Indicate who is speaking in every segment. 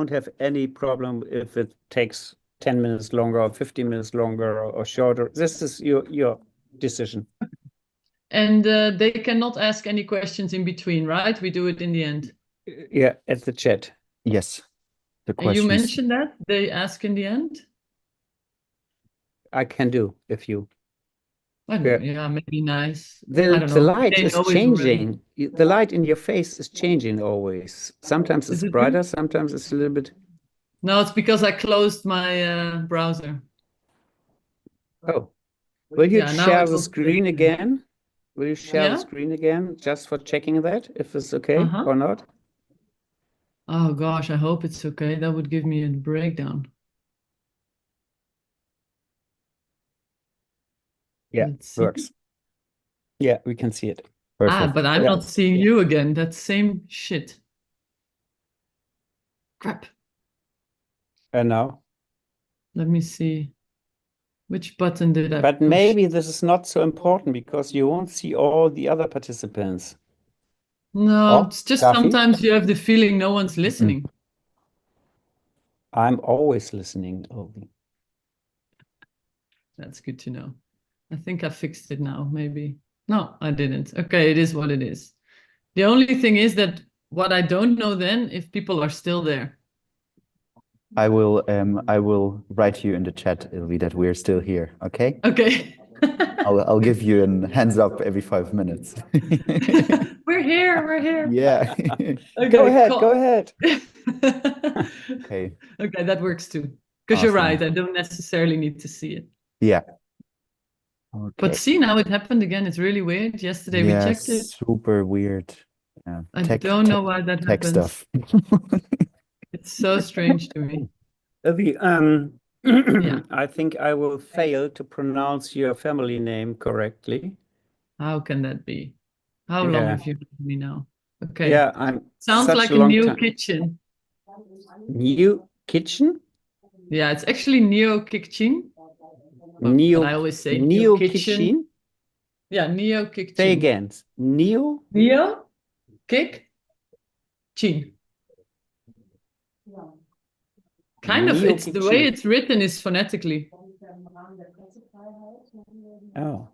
Speaker 1: don't have any problem if it takes 10 minutes longer or 15 minutes longer or shorter. This is your decision.
Speaker 2: And they cannot ask any questions in between, right? We do it in the end.
Speaker 1: Yeah, at the chat.
Speaker 3: Yes. The
Speaker 2: And you
Speaker 3: questions.
Speaker 2: mentioned that they ask in the end?
Speaker 1: I can do if you.
Speaker 2: I don't know. Yeah, maybe nice. I don't
Speaker 1: The
Speaker 2: know.
Speaker 1: light
Speaker 2: They
Speaker 1: is
Speaker 2: know it already.
Speaker 1: changing. The light in your face is changing always. Sometimes
Speaker 2: Is
Speaker 1: it's
Speaker 2: it
Speaker 1: brighter,
Speaker 2: true?
Speaker 1: sometimes it's a little bit.
Speaker 2: No, it's because I closed my browser.
Speaker 1: Oh, will you
Speaker 2: Yeah, now
Speaker 1: share
Speaker 2: it
Speaker 1: the
Speaker 2: will
Speaker 1: screen
Speaker 2: stay.
Speaker 1: again? Will you share the
Speaker 2: Yeah?
Speaker 1: screen again just for checking that if it's okay
Speaker 2: Uh-huh.
Speaker 1: or not?
Speaker 2: Oh gosh, I hope it's okay. That would give me a breakdown.
Speaker 1: Yeah,
Speaker 2: Let's see.
Speaker 1: works. Yeah, we can see it.
Speaker 3: Perfect.
Speaker 2: But I'm
Speaker 1: Yeah.
Speaker 2: not seeing you again. That same shit. Crap.
Speaker 1: And now?
Speaker 2: Let me see. Which button did I
Speaker 1: But
Speaker 2: push?
Speaker 1: maybe this is not so important because you won't see all the other participants.
Speaker 2: No,
Speaker 1: Oh,
Speaker 2: it's just
Speaker 1: Daffy?
Speaker 2: sometimes you have the feeling no one's listening.
Speaker 1: I'm always listening, Ovi.
Speaker 2: That's good to know. I think I fixed it now, maybe. No, I didn't. Okay, it is what it is. The only thing is that what I don't know then if people are still there.
Speaker 3: I will write you in the chat, Ilvi, that we're still here. Okay.
Speaker 2: Okay.
Speaker 3: I'll give you a hands up every 5 minutes.
Speaker 2: We're here. We're here.
Speaker 3: Yeah.
Speaker 2: Okay,
Speaker 1: Go ahead,
Speaker 2: cool.
Speaker 1: go ahead.
Speaker 3: Okay.
Speaker 2: Okay, that works too. Because you're
Speaker 3: Awesome.
Speaker 2: right, I don't necessarily need to see it.
Speaker 3: Yeah.
Speaker 2: But
Speaker 3: Okay.
Speaker 2: see, now it happened again. It's really weird. Yesterday we checked it.
Speaker 3: Super weird. Yeah.
Speaker 2: I don't know why that
Speaker 3: tech
Speaker 2: happens.
Speaker 3: stuff.
Speaker 2: It's so strange to me.
Speaker 1: Ovi,
Speaker 2: Yeah.
Speaker 1: I think I will fail to pronounce your family name correctly.
Speaker 2: How can that be? How long
Speaker 1: Yeah.
Speaker 2: have you known me now? Okay.
Speaker 1: Yeah, I'm
Speaker 2: Sounds
Speaker 1: such
Speaker 2: like
Speaker 1: a
Speaker 2: a
Speaker 1: long
Speaker 2: new
Speaker 1: time.
Speaker 2: kitchen.
Speaker 1: New kitchen?
Speaker 2: Yeah, it's actually Neo Kitchen.
Speaker 1: Neo,
Speaker 2: But I always say
Speaker 1: Neo
Speaker 2: Neo Kitchen.
Speaker 1: kitchen?
Speaker 2: Yeah, Neo Kitchen.
Speaker 1: Say again. Neo?
Speaker 2: Neo Kitchen. Kind of.
Speaker 1: Neo
Speaker 2: It's the way
Speaker 1: kitchen.
Speaker 2: it's written is phonetically.
Speaker 1: Oh.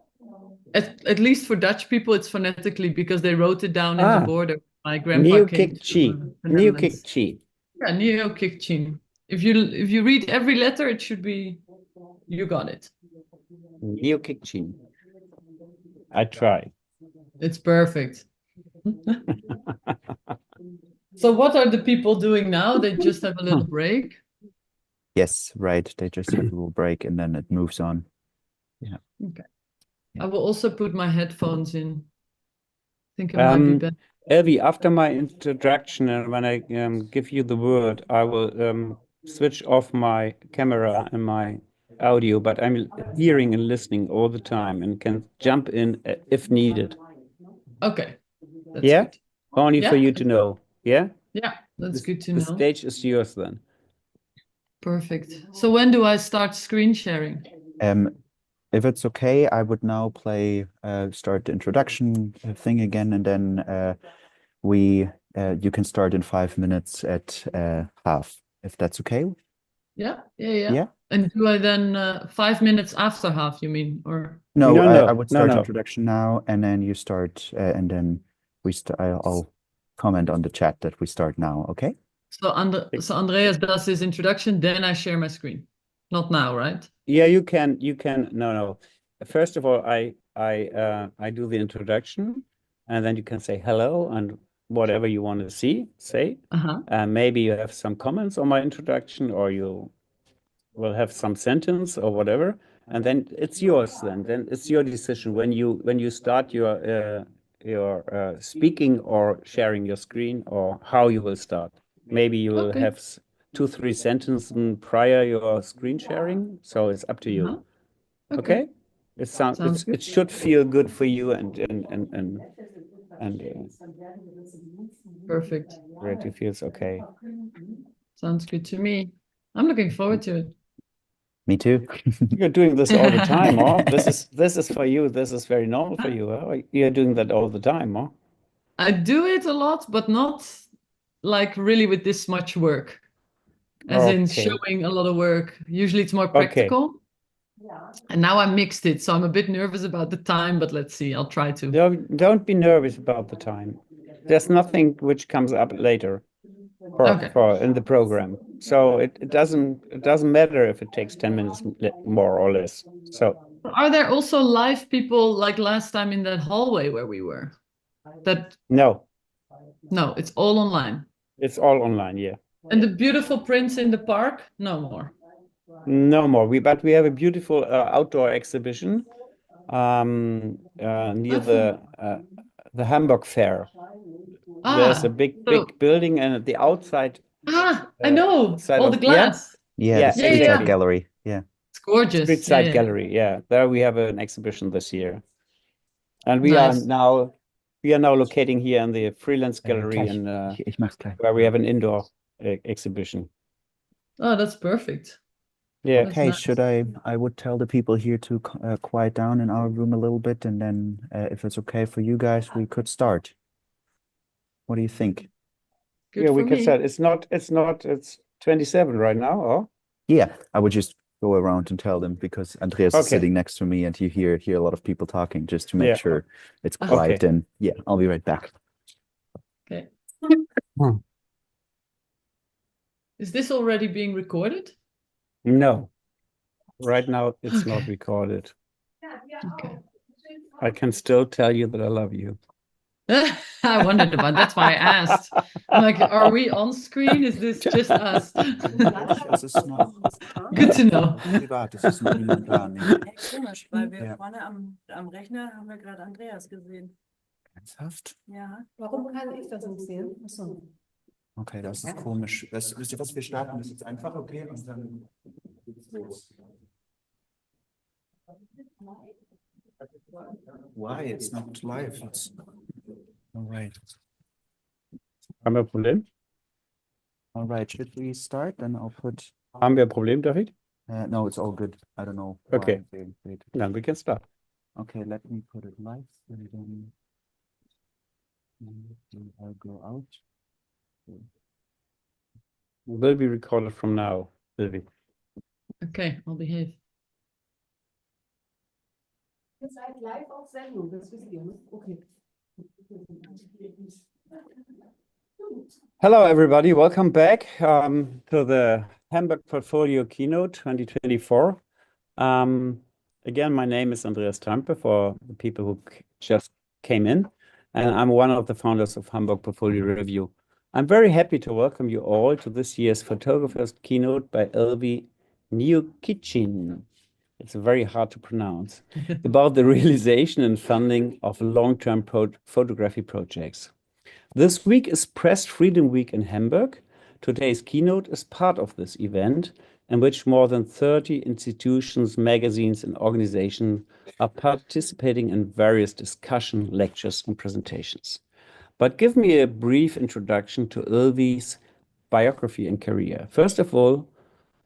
Speaker 2: At least for Dutch people, it's phonetically because they wrote it down in the border. My grandpa
Speaker 1: Neo
Speaker 2: came to
Speaker 1: kitchen.
Speaker 2: the
Speaker 1: Neo
Speaker 2: Netherlands.
Speaker 1: kitchen.
Speaker 2: Yeah, Neo Kitchen. If you read every letter, it should be. You got it.
Speaker 1: Neo kitchen. I try.
Speaker 2: It's perfect. So what are the people doing now? They just have a little break.
Speaker 3: Yes, right. They just have a little break and then it moves on. Yeah.
Speaker 2: Okay. I will also put my headphones in. I think it might be better.
Speaker 1: Elvi, after my introduction and when I give you the word, I will switch off my camera and my audio, but I'm hearing and listening all the time and can jump in if needed.
Speaker 2: Okay. That's
Speaker 1: Yeah?
Speaker 2: good.
Speaker 1: Only for you to know. Yeah?
Speaker 2: Yeah, that's good to
Speaker 1: The
Speaker 2: know.
Speaker 1: stage is yours then.
Speaker 2: Perfect. So when do I start screen sharing?
Speaker 3: If it's okay, I would now start the introduction thing again, and then you can start in 5 minutes at half, if that's okay.
Speaker 2: Yeah.
Speaker 3: Yeah.
Speaker 2: And do I then 5 minutes after half, you mean? Or
Speaker 3: No, I would start
Speaker 1: no.
Speaker 3: introduction now, and then you start, and then I'll comment on the chat that we start now. Okay.
Speaker 2: So Andreas does his introduction, then I share my screen. Not now, right?
Speaker 1: Yeah, you can. No. First of all, I do the introduction, and then you can say hello and whatever you want to say. Maybe you have some comments on my introduction, or you will have some sentence or whatever, and then it's yours. Then it's your decision when you start your speaking or sharing your screen, or how you will start. Maybe you will have 2-3 sentences prior your screen sharing, so it's up to you. Okay. It should feel good for you and
Speaker 2: perfect.
Speaker 1: it feels okay.
Speaker 2: Sounds good to me. I'm looking forward to it.
Speaker 3: Me too.
Speaker 1: You're doing this all the time, huh? This is for you. This is very normal for you. Huh? You're doing that all the time, huh?
Speaker 2: I do it a lot, but not like really with this much work. as in showing a lot of work. Usually it's more practical. And now I mixed it, so I'm a bit nervous about the time, but let's see. I'll try to.
Speaker 1: Don't be nervous about the time. There's nothing which comes up later for in the program. So it doesn't matter if it takes 10 minutes more or less. So
Speaker 2: are there also live people like last time in that hallway where we were? No, it's all online.
Speaker 1: It's all online, yeah.
Speaker 2: And the beautiful prints in the park? No more.
Speaker 1: No more. But we have a beautiful outdoor exhibition near the Hamburg Fair. There's a big building, and at the outside.
Speaker 2: I know. All the glass.
Speaker 3: Yeah, the street side gallery. Yeah.
Speaker 2: It's gorgeous.
Speaker 1: Street side gallery. Yeah. There we have an exhibition this year. And we are now locating here in the freelance gallery where we have an indoor exhibition.
Speaker 2: Oh, that's perfect.
Speaker 1: Yeah.
Speaker 3: Okay, should I would tell the people here to quiet down in our room a little bit, and then if it's okay for you guys, we could start. What do you think?
Speaker 2: Good
Speaker 1: we can start. It's 27 right now, or?
Speaker 3: Yeah, I would just go around and tell them, because Andreas is sitting next to me and you hear a lot of people talking, just to make sure it's quiet. And yeah, I'll be right back.
Speaker 2: Okay. Is this already being recorded?
Speaker 1: No. Right now it's not recorded.
Speaker 2: Okay.
Speaker 1: I can still tell you that I love you.
Speaker 2: I wondered about that's why I asked. I'm like, are we on screen? Is this just us? Good to know.
Speaker 4: Komisch, weil wir vorne am Rechner haben wir gerade Andreas gesehen.
Speaker 3: Ernsthaft?
Speaker 4: Ja. Warum kann ich das nicht sehen? Achso.
Speaker 3: Okay, das ist komisch. Wisst ihr was, wir starten das jetzt einfach, okay? Und dann geht's los. Why? It's not live. All right.
Speaker 1: Haben wir ein Problem?
Speaker 3: All right. Should we start? Then I'll put.
Speaker 1: Haben wir ein Problem, David?
Speaker 3: No, it's all good. I don't know.
Speaker 1: Okay. Then we can start.
Speaker 3: Okay, let me put it live, and then I'll go out.
Speaker 1: Will be recorded from now, Sylvie.
Speaker 2: Okay, I'll behave.
Speaker 4: Ihr seid live auf Sendung, das wisst ihr, ne? Okay.
Speaker 1: Hello, everybody. Welcome back to the Hamburg Portfolio Keynote 2024. Again, my name is Andreas Trampe, for the people who just came in, and I'm one of the founders of Hamburg Portfolio Review. I'm very happy to welcome you all to this year's Photographers Keynote by Elvi Niukicin. It's very hard to pronounce, about the realization and funding of long-term photography projects. This week is Press Freedom Week in Hamburg. Today's keynote is part of this event, in which more than 30 institutions, magazines, and organizations are participating in various discussion, lectures, and presentations. But give me a brief introduction to Elvi's biography and career. First of all,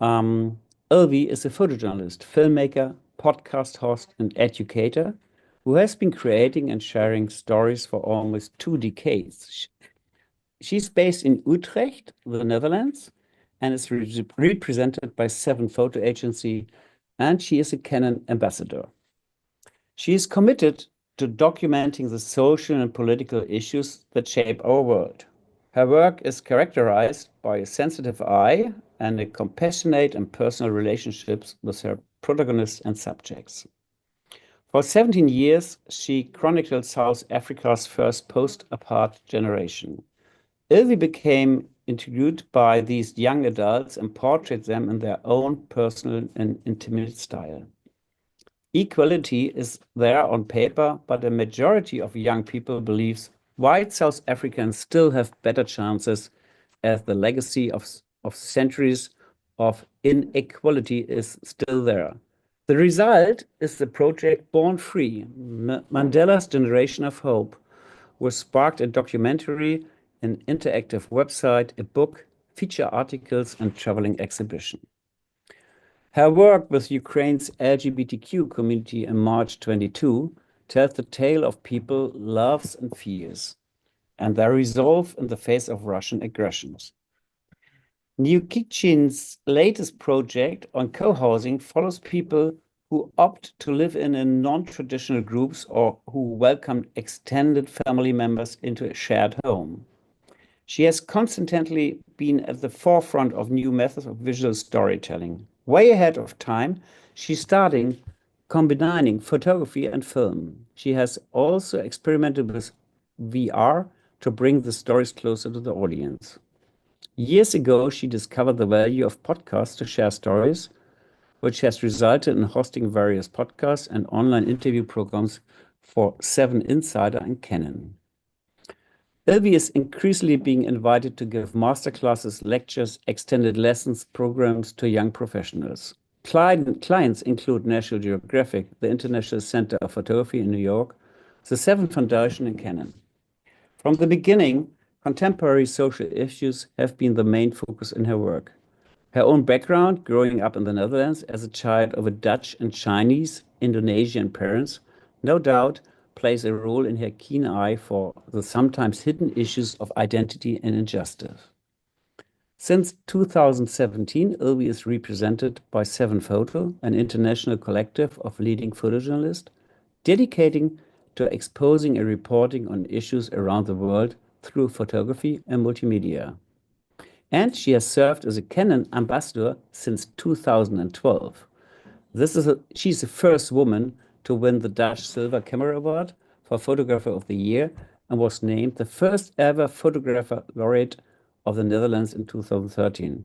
Speaker 1: Elvi is a photojournalist, filmmaker, podcast host, and educator who has been creating and sharing stories for almost 2 decades. She's based in Utrecht, the Netherlands, and is represented by 7 photo agencies, and she is a Canon ambassador. She is committed to documenting the social and political issues that shape our world. Her work is characterized by a sensitive eye and a compassionate and personal relationships with her protagonists and subjects. For 17 years, she chronicled South Africa's first post-apartheid generation. Elvi became intrigued by these young adults and portrayed them in their own personal and intimate style. Equality is there on paper, but a majority of young people believes white South Africans still have better chances, as the legacy of centuries of inequality is still there. The result is the project Born Free, Mandela's Generation of Hope, which sparked a documentary, an interactive website, a book, feature articles, and traveling exhibition. Her work with Ukraine's LGBTQ community in March 22 tells the tale of people's loves and fears, and their resolve in the face of Russian aggressions. New Kitchen's latest project on co-housing follows people who opt to live in non-traditional groups or who welcome extended family members into a shared home. She has constantly been at the forefront of new methods of visual storytelling. Way ahead of time, she's starting combining photography and film. She has also experimented with VR to bring the stories closer to the audience. Years ago, she discovered the value of podcasts to share stories, which has resulted in hosting various podcasts and online interview programs for 7 Insider and Canon. Ilvi is increasingly being invited to give masterclasses, lectures, extended lessons, programs to young professionals. Clients include National Geographic, the International Center of Photography in New York, the Seven Foundation, and Canon. From the beginning, contemporary social issues have been the main focus in her work. Her own background, growing up in the Netherlands as a child of a Dutch and Chinese, Indonesian parents, no doubt plays a role in her keen eye for the sometimes hidden issues of identity and injustice. Since 2017, Ilvi is represented by 7 Photo, an international collective of leading photojournalists, dedicating to exposing and reporting on issues around the world through photography and multimedia. And she has served as a Canon ambassador since 2012. She's the first woman to win the Dutch Silver Camera Award for Photographer of the Year and was named the first ever photographer laureate of the Netherlands in 2013.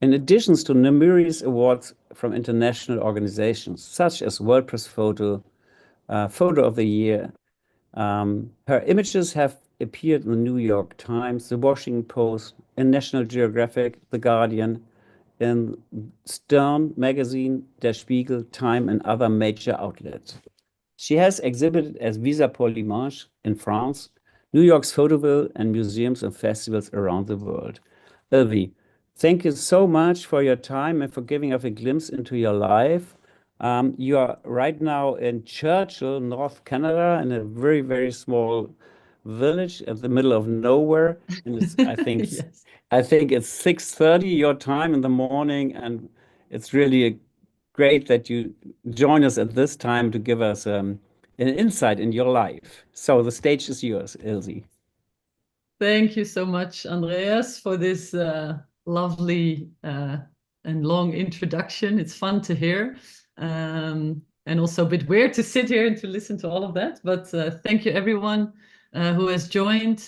Speaker 1: In addition to numerous awards from international organizations such as World Press Photo, Photo of the Year, her images have appeared in the New York Times, the Washington Post, in National Geographic, The Guardian, in Stern Magazine, Der Spiegel, Time, and other major outlets. She has exhibited as Visa pour l'Image in France, New York's Photoville, and museums and festivals around the world. Ilvi, thank you so much for your time and for giving us a glimpse into your life. You are right now in Churchill, North Canada, in a very, very small village at the middle of nowhere. And it's, I think,
Speaker 2: Yes.
Speaker 1: I think it's 6:30 your time in the morning, and it's really great that you join us at this time to give us an insight in your life. So the stage is yours, Ilse.
Speaker 2: Thank you so much, Andreas, for this lovely and long introduction. It's fun to hear. And also a bit weird to sit here and to listen to all of that. But thank you, everyone who has joined.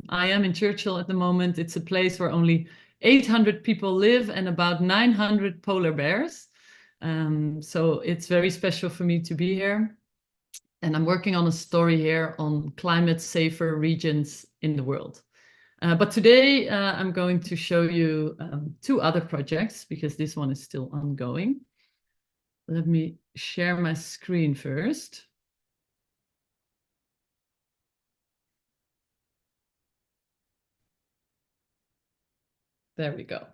Speaker 2: I am in Churchill at the moment. It's a place where only 800 people live and about 900 polar bears. So it's very special for me to be here. And I'm working on a story here on climate safer regions in the world. But today I'm going to show you 2 other projects because this one is still ongoing. Let me share my screen first. There we go.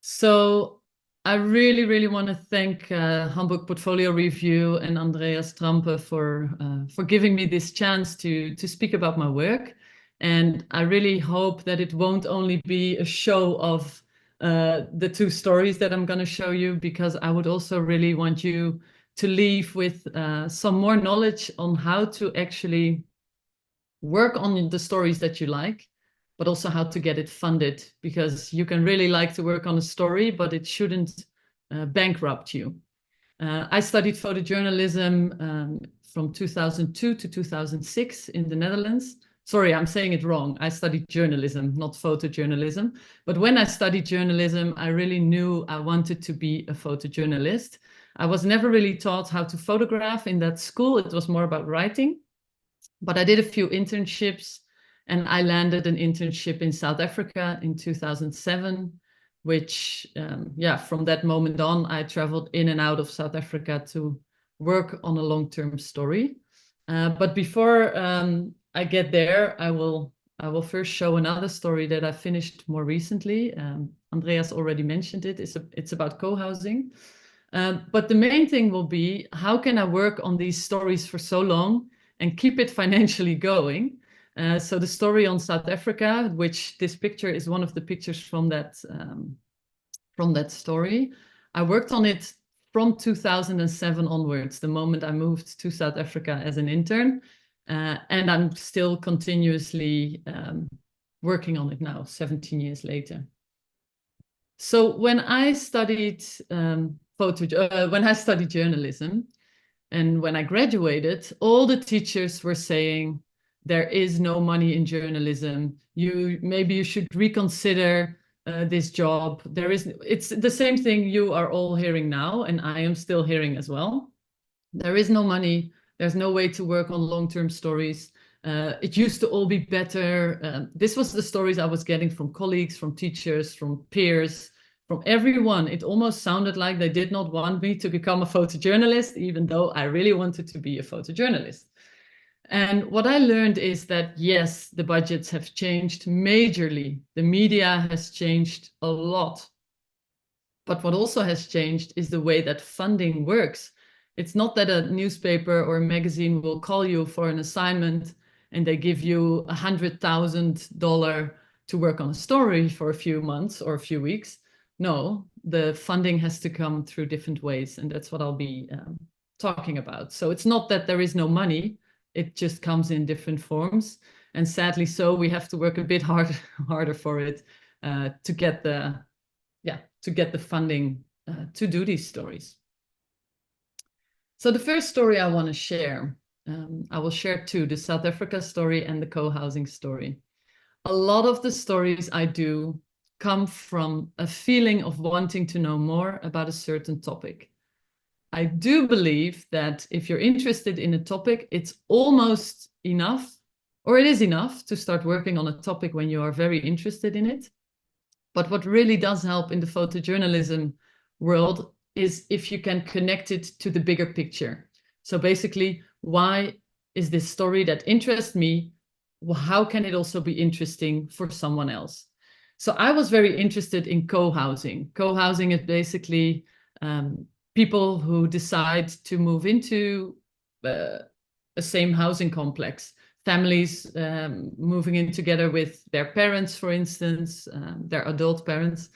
Speaker 2: So I really, really want to thank Hamburg Portfolio Review and Andreas Trampe for giving me this chance to speak about my work. And I really hope that it won't only be a show of the 2 stories that I'm going to show you, because I would also really want you to leave with some more knowledge on how to actually work on the stories that you like, but also how to get it funded, because you can really like to work on a story, but it shouldn't bankrupt you. I studied photojournalism from 2002 to 2006 in the Netherlands. Sorry, I'm saying it wrong. I studied journalism, not photojournalism. But when I studied journalism, I really knew I wanted to be a photojournalist. I was never really taught how to photograph in that school. It was more about writing. But I did a few internships, and I landed an internship in South Africa in 2007, which, from that moment on, I traveled in and out of South Africa to work on a long-term story. But before I get there, I will first show another story that I finished more recently. Andreas already mentioned it. It's about co-housing. But the main thing will be, how can I work on these stories for so long and keep it financially going? So the story on South Africa, which this picture is one of the pictures from that story. I worked on it from 2007 onwards, the moment I moved to South Africa as an intern. And I'm still continuously working on it now, 17 years later. So when I studied journalism, and when I graduated, all the teachers were saying, there is no money in journalism. Maybe you should reconsider this job. It's the same thing you are all hearing now, and I am still hearing as well. There is no money. There's no way to work on long-term stories. It used to all be better. This was the stories I was getting from colleagues, from teachers, from peers, from everyone. It almost sounded like they did not want me to become a photojournalist, even though I really wanted to be a photojournalist. And what I learned is that, yes, the budgets have changed majorly. The media has changed a lot. But what also has changed is the way that funding works. It's not that a newspaper or a magazine will call you for an assignment and they give you $100,000 to work on a story for a few months or a few weeks. No, the funding has to come through different ways, and that's what I'll be talking about. So it's not that there is no money, it just comes in different forms. And sadly so, we have to work a bit harder for it to get the funding to do these stories. So the first story I want to share, I will share two, the South Africa story and the co-housing story. A lot of the stories I do come from a feeling of wanting to know more about a certain topic. I do believe that if you're interested in a topic, it's almost enough, or it is enough to start working on a topic when you are very interested in it. But what really does help in the photojournalism world is if you can connect it to the bigger picture. So basically, why is this story that interests me? Well, how can it also be interesting for someone else? So I was very interested in co-housing. Co-housing is basically people who decide to move into a same housing complex. Families moving in together with their parents, for instance, their adult parents,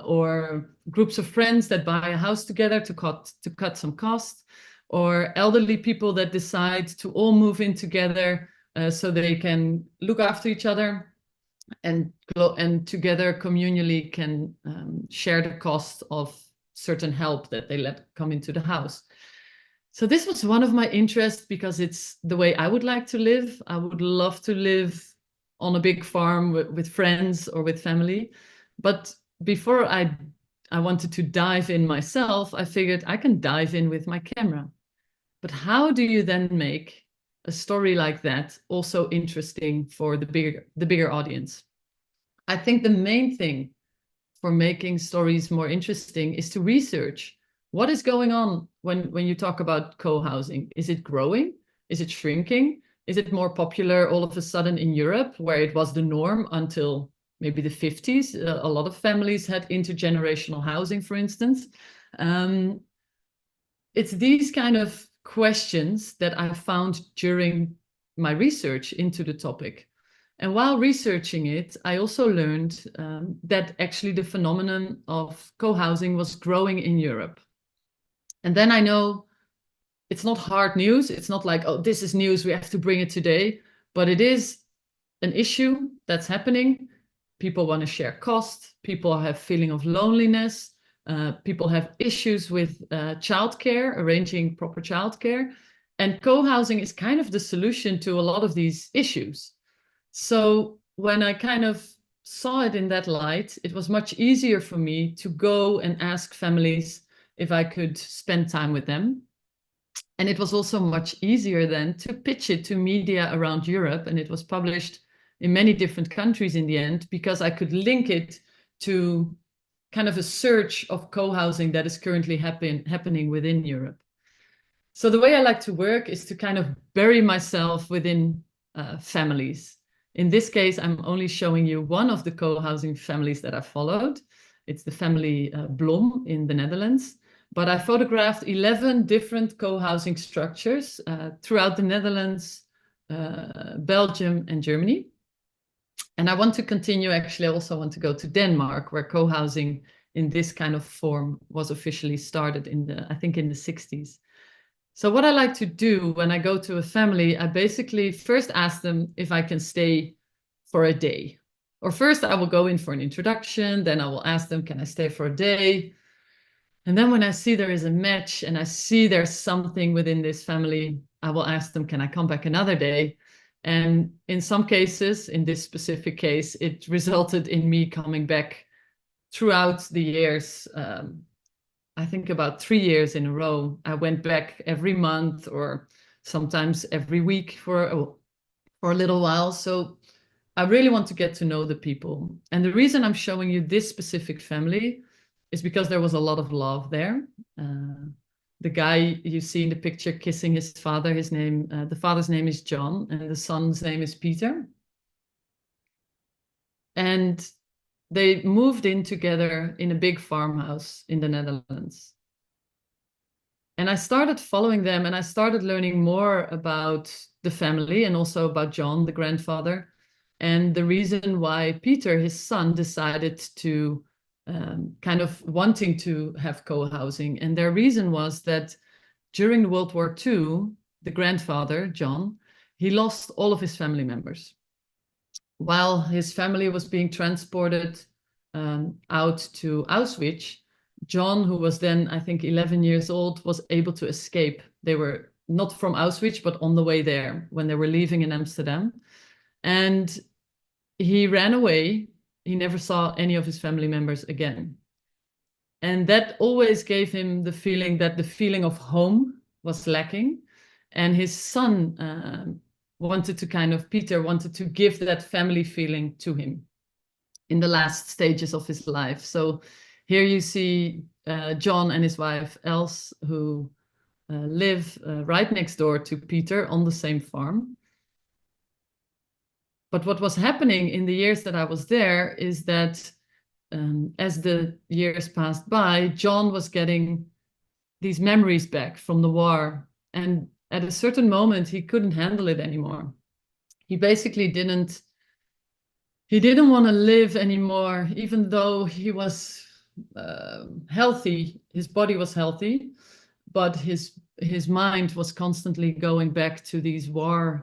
Speaker 2: or groups of friends that buy a house together to cut some costs, or elderly people that decide to all move in together so they can look after each other and together communally can share the cost of certain help that they let come into the house. So this was one of my interests because it's the way I would like to live. I would love to live on a big farm with friends or with family. But before I wanted to dive in myself, I figured I can dive in with my camera. But how do you then make a story like that also interesting for the bigger audience? I think the main thing for making stories more interesting is to research what is going on when you talk about co-housing. Is it growing? Is it shrinking? Is it more popular all of a sudden in Europe, where it was the norm until maybe the 50s? A lot of families had intergenerational housing, for instance. It's these kind of questions that I found during my research into the topic. And while researching it, I also learned that actually the phenomenon of co-housing was growing in Europe. And then I know it's not hard news. It's not like, oh, this is news, we have to bring it today. But it is an issue that's happening. People want to share cost. People have feeling of loneliness. People have issues with childcare, arranging proper childcare. And co-housing is kind of the solution to a lot of these issues. So when I kind of saw it in that light, it was much easier for me to go and ask families if I could spend time with them. And it was also much easier then to pitch it to media around Europe. And it was published in many different countries in the end, because I could link it to kind of a search of co-housing that is currently happening within Europe. So the way I like to work is to kind of bury myself within families. In this case, I'm only showing you one of the co-housing families that I followed. It's the family Blom in the Netherlands. But I photographed 11 different co-housing structures throughout the Netherlands, Belgium, and Germany. And I want to continue, actually, I also want to go to Denmark, where co-housing in this kind of form was officially started I think in the 60s. So what I like to do when I go to a family, I basically first ask them if I can stay for a day. Or first I will go in for an introduction, then I will ask them, can I stay for a day? And then when I see there is a match and I see there's something within this family, I will ask them, can I come back another day? And in some cases, in this specific case, it resulted in me coming back throughout the years. I think about 3 years in a row. I went back every month or sometimes every week for a little while. So I really want to get to know the people. And the reason I'm showing you this specific family is because there was a lot of love there. The guy you see in the picture kissing his father, the father's name is John, and the son's name is Peter. And they moved in together in a big farmhouse in the Netherlands. And I started following them, and I started learning more about the family and also about John, the grandfather, and the reason why Peter, his son, decided to kind of wanting to have co-housing. And their reason was that during World War II, the grandfather, John, he lost all of his family members. While his family was being transported out to Auschwitz, John, who was then, I think, 11 years old, was able to escape. They were not from Auschwitz, but on the way there when they were leaving in Amsterdam. And he ran away. He never saw any of his family members again. And that always gave him the feeling that the feeling of home was lacking. And his son, Peter wanted to give that family feeling to him in the last stages of his life. So here you see John and his wife Els, who live right next door to Peter on the same farm. But what was happening in the years that I was there is that as the years passed by, John was getting these memories back from the war. And at a certain moment, he couldn't handle it anymore. He basically didn't want to live anymore, even though he was healthy. His body was healthy, but his mind was constantly going back to these war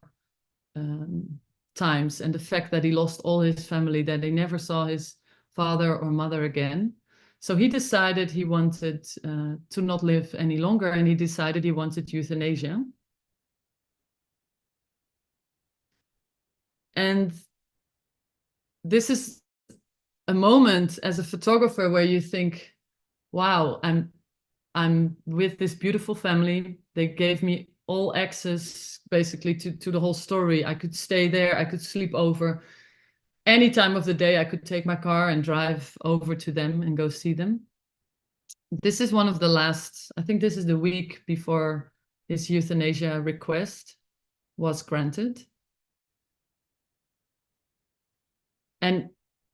Speaker 2: times, and the fact that he lost all his family, that he never saw his father or mother again. So he decided he wanted to not live any longer, and he decided he wanted euthanasia. And this is a moment as a photographer where you think, wow, I'm with this beautiful family. They gave me all access basically to the whole story. I could stay there, I could sleep over. Any time of the day, I could take my car and drive over to them and go see them. This is one of the last, I think this is the week before his euthanasia request was granted. And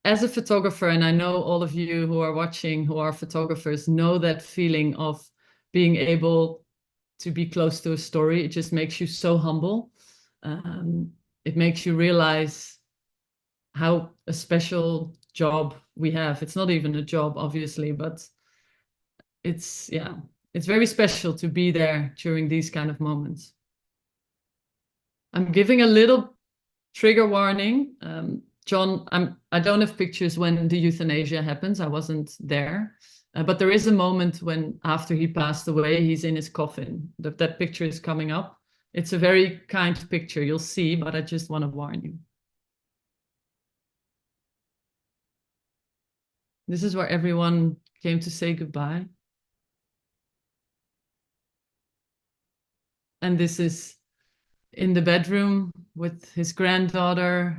Speaker 2: as a photographer, and I know all of you who are watching who are photographers know that feeling of being able to be close to a story. It just makes you so humble. It makes you realize how a special job we have. It's not even a job, obviously, but it's very special to be there during these kind of moments. I'm giving a little trigger warning. John, I don't have pictures when the euthanasia happens. I wasn't there. But there is a moment when, after he passed away, he's in his coffin. That picture is coming up. It's a very kind picture, you'll see, but I just want to warn you. This is where everyone came to say goodbye. And this is in the bedroom with his granddaughter,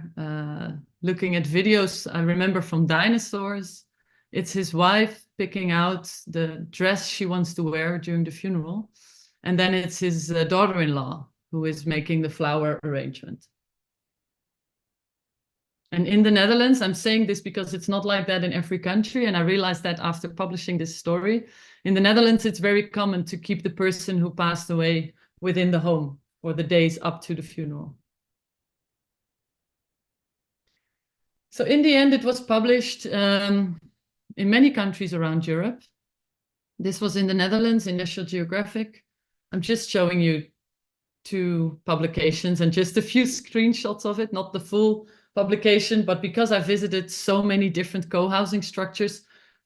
Speaker 2: looking at videos I remember from dinosaurs. It's his wife picking out the dress she wants to wear during the funeral. And then it's his daughter-in-law who is making the flower arrangement. And in the Netherlands, I'm saying this because it's not like that in every country. And I realized that after publishing this story. In the Netherlands, it's very common to keep the person who passed away within the home for the days up to the funeral. So in the end, it was published in many countries around Europe. This was in the Netherlands, in National Geographic. I'm just showing you 2 publications and just a few screenshots of it, not the full publication, but because I visited so many different co-housing structures,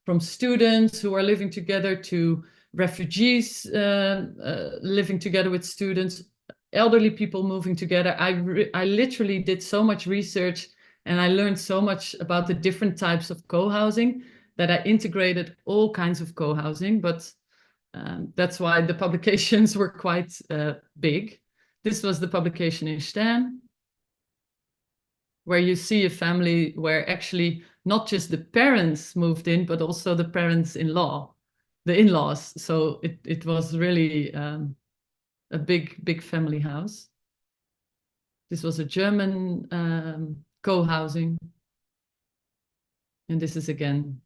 Speaker 2: from students who are living together to refugees living together with students, elderly people moving together. I literally did so much research, and I learned so much about the different types of co-housing that I integrated all kinds of co-housing, but that's why the publications were quite big. This was the publication in Stern, where you see a family where actually not just the parents moved in, but also the parents-in-law, the in-laws. So it was really a big family house. This was a German co-housing. And this is again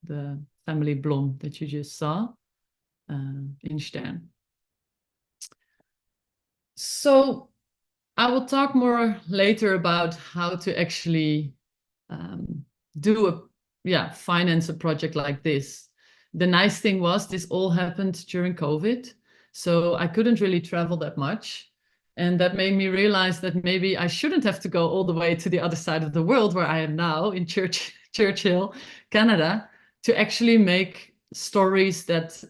Speaker 2: the family Blom that you just saw in Stern. So I will talk more later about how to actually finance a project like this. The nice thing was this all happened during COVID, so I couldn't really travel that much. And that made me realize that maybe I shouldn't have to go all the way to the other side of the world where I am now in Churchill, Canada, to actually make stories that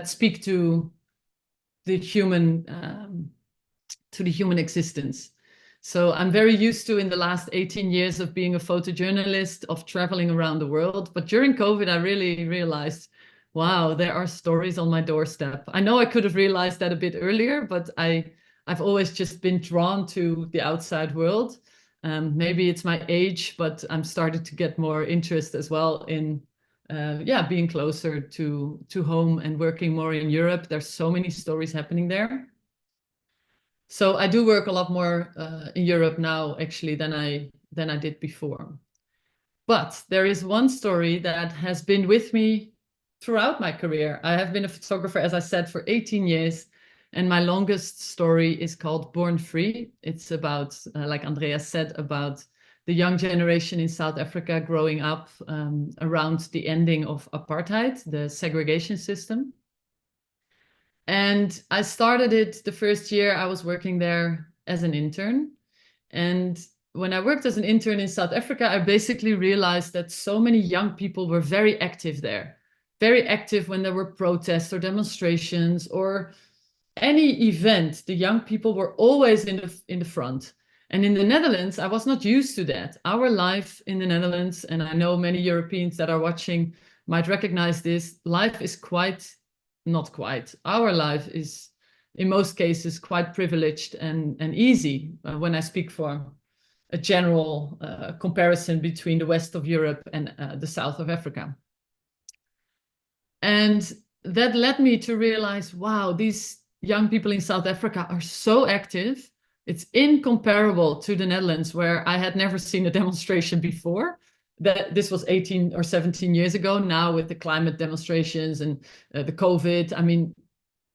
Speaker 2: speak to the human existence. So I'm very used to, in the last 18 years of being a photojournalist, of traveling around the world. But during COVID, I really realized, wow, there are stories on my doorstep. I know I could have realized that a bit earlier, but I've always just been drawn to the outside world. Maybe it's my age, but I'm starting to get more interest as well in being closer to home and working more in Europe. There's so many stories happening there. So I do work a lot more in Europe now, actually, than I did before. But there is one story that has been with me throughout my career. I have been a photographer, as I said, for 18 years. And my longest story is called Born Free. It's about, like Andreas said, about the young generation in South Africa growing up around the ending of apartheid, the segregation system. And I started it the first year I was working there as an intern. And when I worked as an intern in South Africa, I basically realized that so many young people were very active there, very active when there were protests or demonstrations or any event. The young people were always in the front. And in the Netherlands, I was not used to that. Our life in the Netherlands, and I know many Europeans that are watching might recognize this, life is our life is in most cases quite privileged and easy when I speak for a general comparison between the west of Europe and the south of Africa. And that led me to realize, wow, these young people in South Africa are so active. It's incomparable to the Netherlands, where I had never seen a demonstration before. That this was 18 or 17 years ago. Now with the climate demonstrations and the COVID, I mean,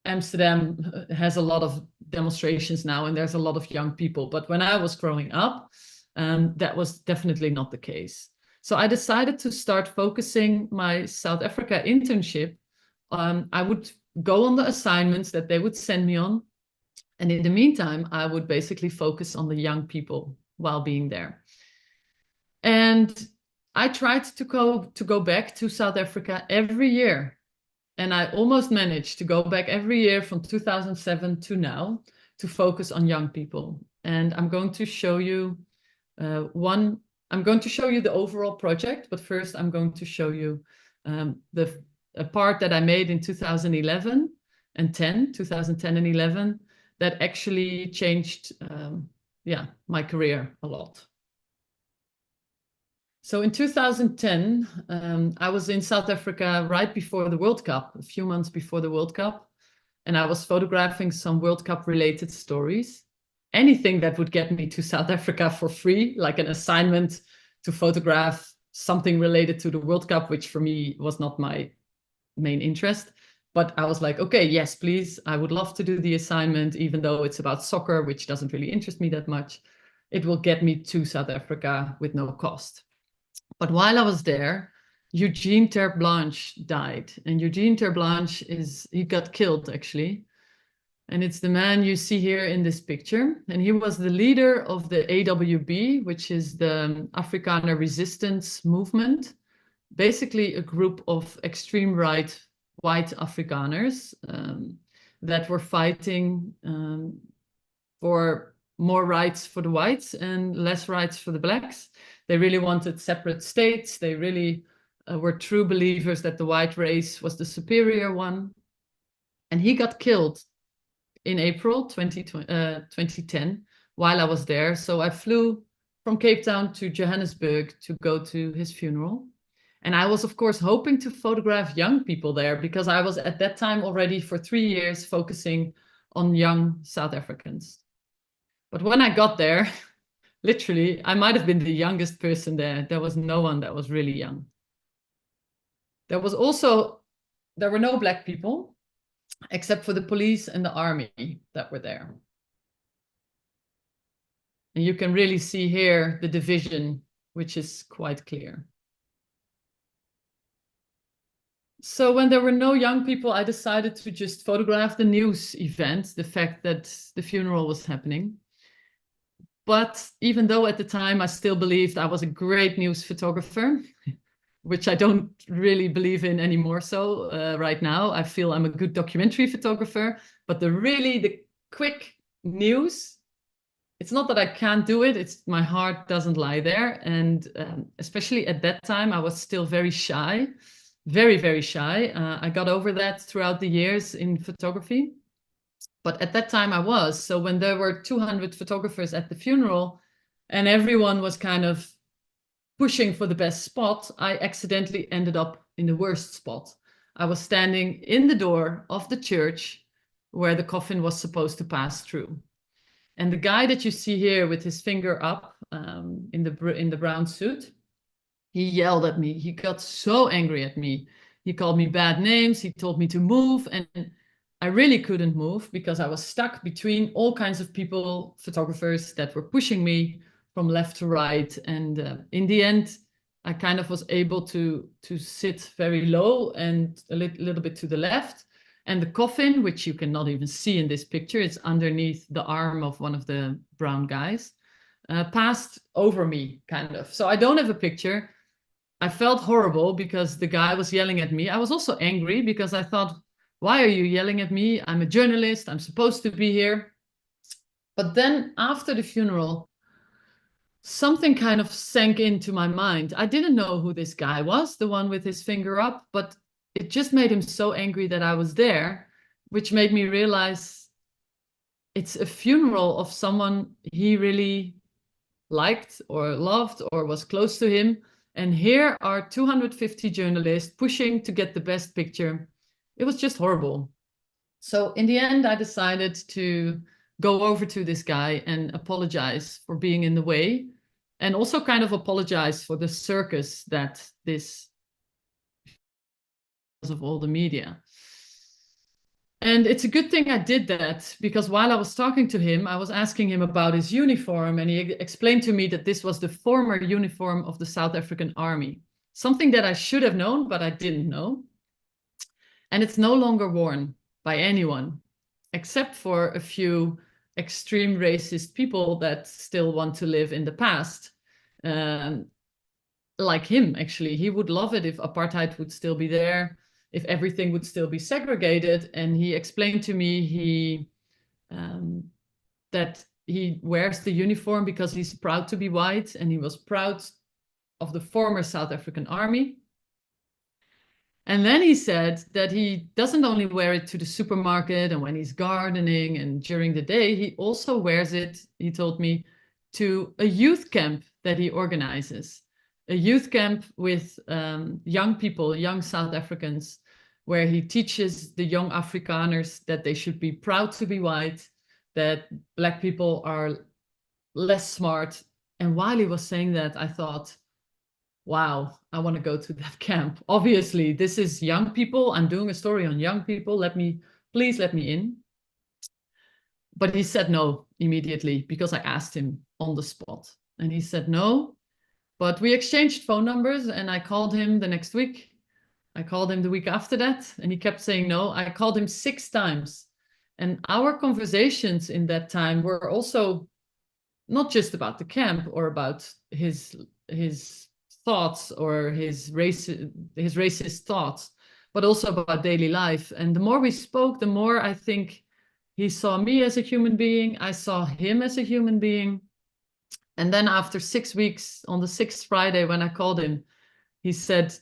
Speaker 2: Amsterdam has a lot of demonstrations now and there's a lot of young people. But when I was growing up, that was definitely not the case. So I decided to start focusing my South Africa internship. I would go on the assignments that they would send me on. And in the meantime, I would basically focus on the young people while being there. And I tried to go back to South Africa every year. And I almost managed to go back every year from 2007 to now to focus on young people. And I'm going to show you I'm going to show you the overall project, but first I'm going to show you a part that I made in 2010 and 11, that actually changed my career a lot. So in 2010, I was in South Africa right before the World Cup, a few months before the World Cup, and I was photographing some World Cup related stories. Anything that would get me to South Africa for free, like an assignment to photograph something related to the World Cup, which for me was not my main interest. But I was like, okay, yes, please. I would love to do the assignment, even though it's about soccer, which doesn't really interest me that much. it will get me to South Africa with no cost. But while I was there, Eugene Terblanche died. And Eugene Terblanche he got killed actually. And it's the man you see here in this picture. And he was the leader of the AWB, which is the Afrikaner Resistance Movement. Basically a group of extreme right white Afrikaners that were fighting for more rights for the whites and less rights for the blacks. They really wanted separate states. They really were true believers that the white race was the superior one. And he got killed in April 2010 while I was there. So I flew from Cape Town to Johannesburg to go to his funeral. And I was, of course, hoping to photograph young people there because I was at that time already for 3 years focusing on young South Africans. But when I got there, literally, I might have been the youngest person there. There was no one that was really young. There were no black people, except for the police and the army that were there. And you can really see here the division, which is quite clear. So when there were no young people, I decided to just photograph the news event, the fact that the funeral was happening. But even though at the time I still believed I was a great news photographer, which I don't really believe in anymore. So right now I feel I'm a good documentary photographer, but the quick news, it's not that I can't do it, it's my heart doesn't lie there. And especially at that time, I was still very shy, very, very shy. I got over that throughout the years in photography. But at that time I was. So when there were 200 photographers at the funeral and everyone was kind of pushing for the best spot, I accidentally ended up in the worst spot. I was standing in the door of the church where the coffin was supposed to pass through. And the guy that you see here with his finger up in the brown suit, he yelled at me. He got so angry at me. He called me bad names. He told me to move. And I really couldn't move because I was stuck between all kinds of people, photographers that were pushing me from left to right. And in the end, I kind of was able to sit very low and a little bit to the left. And the coffin, which you cannot even see in this picture, it's underneath the arm of one of the brown guys, passed over me, kind of. So I don't have a picture. I felt horrible because the guy was yelling at me. I was also angry because I thought, why are you yelling at me? I'm a journalist. I'm supposed to be here. But then after the funeral, something kind of sank into my mind. I didn't know who this guy was, the one with his finger up, but it just made him so angry that I was there, which made me realize it's a funeral of someone he really liked or loved or was close to him. And here are 250 journalists pushing to get the best picture. It was just horrible. So in the end, I decided to go over to this guy and apologize for being in the way, and also kind of apologize for the circus that this of all the media. And it's a good thing I did that, because while I was talking to him, I was asking him about his uniform, and he explained to me that this was the former uniform of the South African Army, something that I should have known, but I didn't know. And it's no longer worn by anyone, except for a few extreme racist people that still want to live in the past. Like him, actually. He would love it if apartheid would still be there, if everything would still be segregated. And he explained to me that he wears the uniform because he's proud to be white, and he was proud of the former South African Army. And then he said that he doesn't only wear it to the supermarket and when he's gardening and during the day, he also wears it, he told me, to a youth camp that he organizes. A youth camp with young people, young South Africans, where he teaches the young Afrikaners that they should be proud to be white, that Black people are less smart. And while he was saying that, I thought, wow, I want to go to that camp. Obviously, this is young people. I'm doing a story on young people. Please let me in. But he said no immediately because I asked him on the spot. And he said no. But we exchanged phone numbers and I called him the next week. I called him the week after that and he kept saying no. I called him 6 times. And our conversations in that time were also not just about the camp or about his thoughts or his racist thoughts, but also about daily life. And the more we spoke, the more I think he saw me as a human being. I saw him as a human being. And then after 6 weeks, on the 6th Friday, when I called him, he said,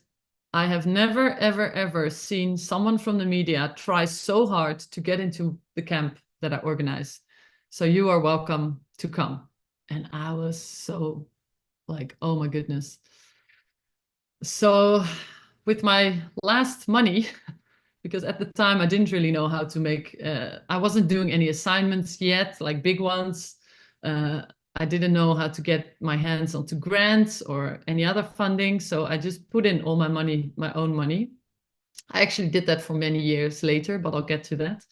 Speaker 2: I have never, ever, ever seen someone from the media try so hard to get into the camp that I organized. So you are welcome to come. And I was so like, oh my goodness. So with my last money, because at the time I didn't really know how to make, I wasn't doing any assignments yet, like big ones. I didn't know how to get my hands onto grants or any other funding. So I just put in all my money, my own money. I actually did that for many years later, but I'll get to that.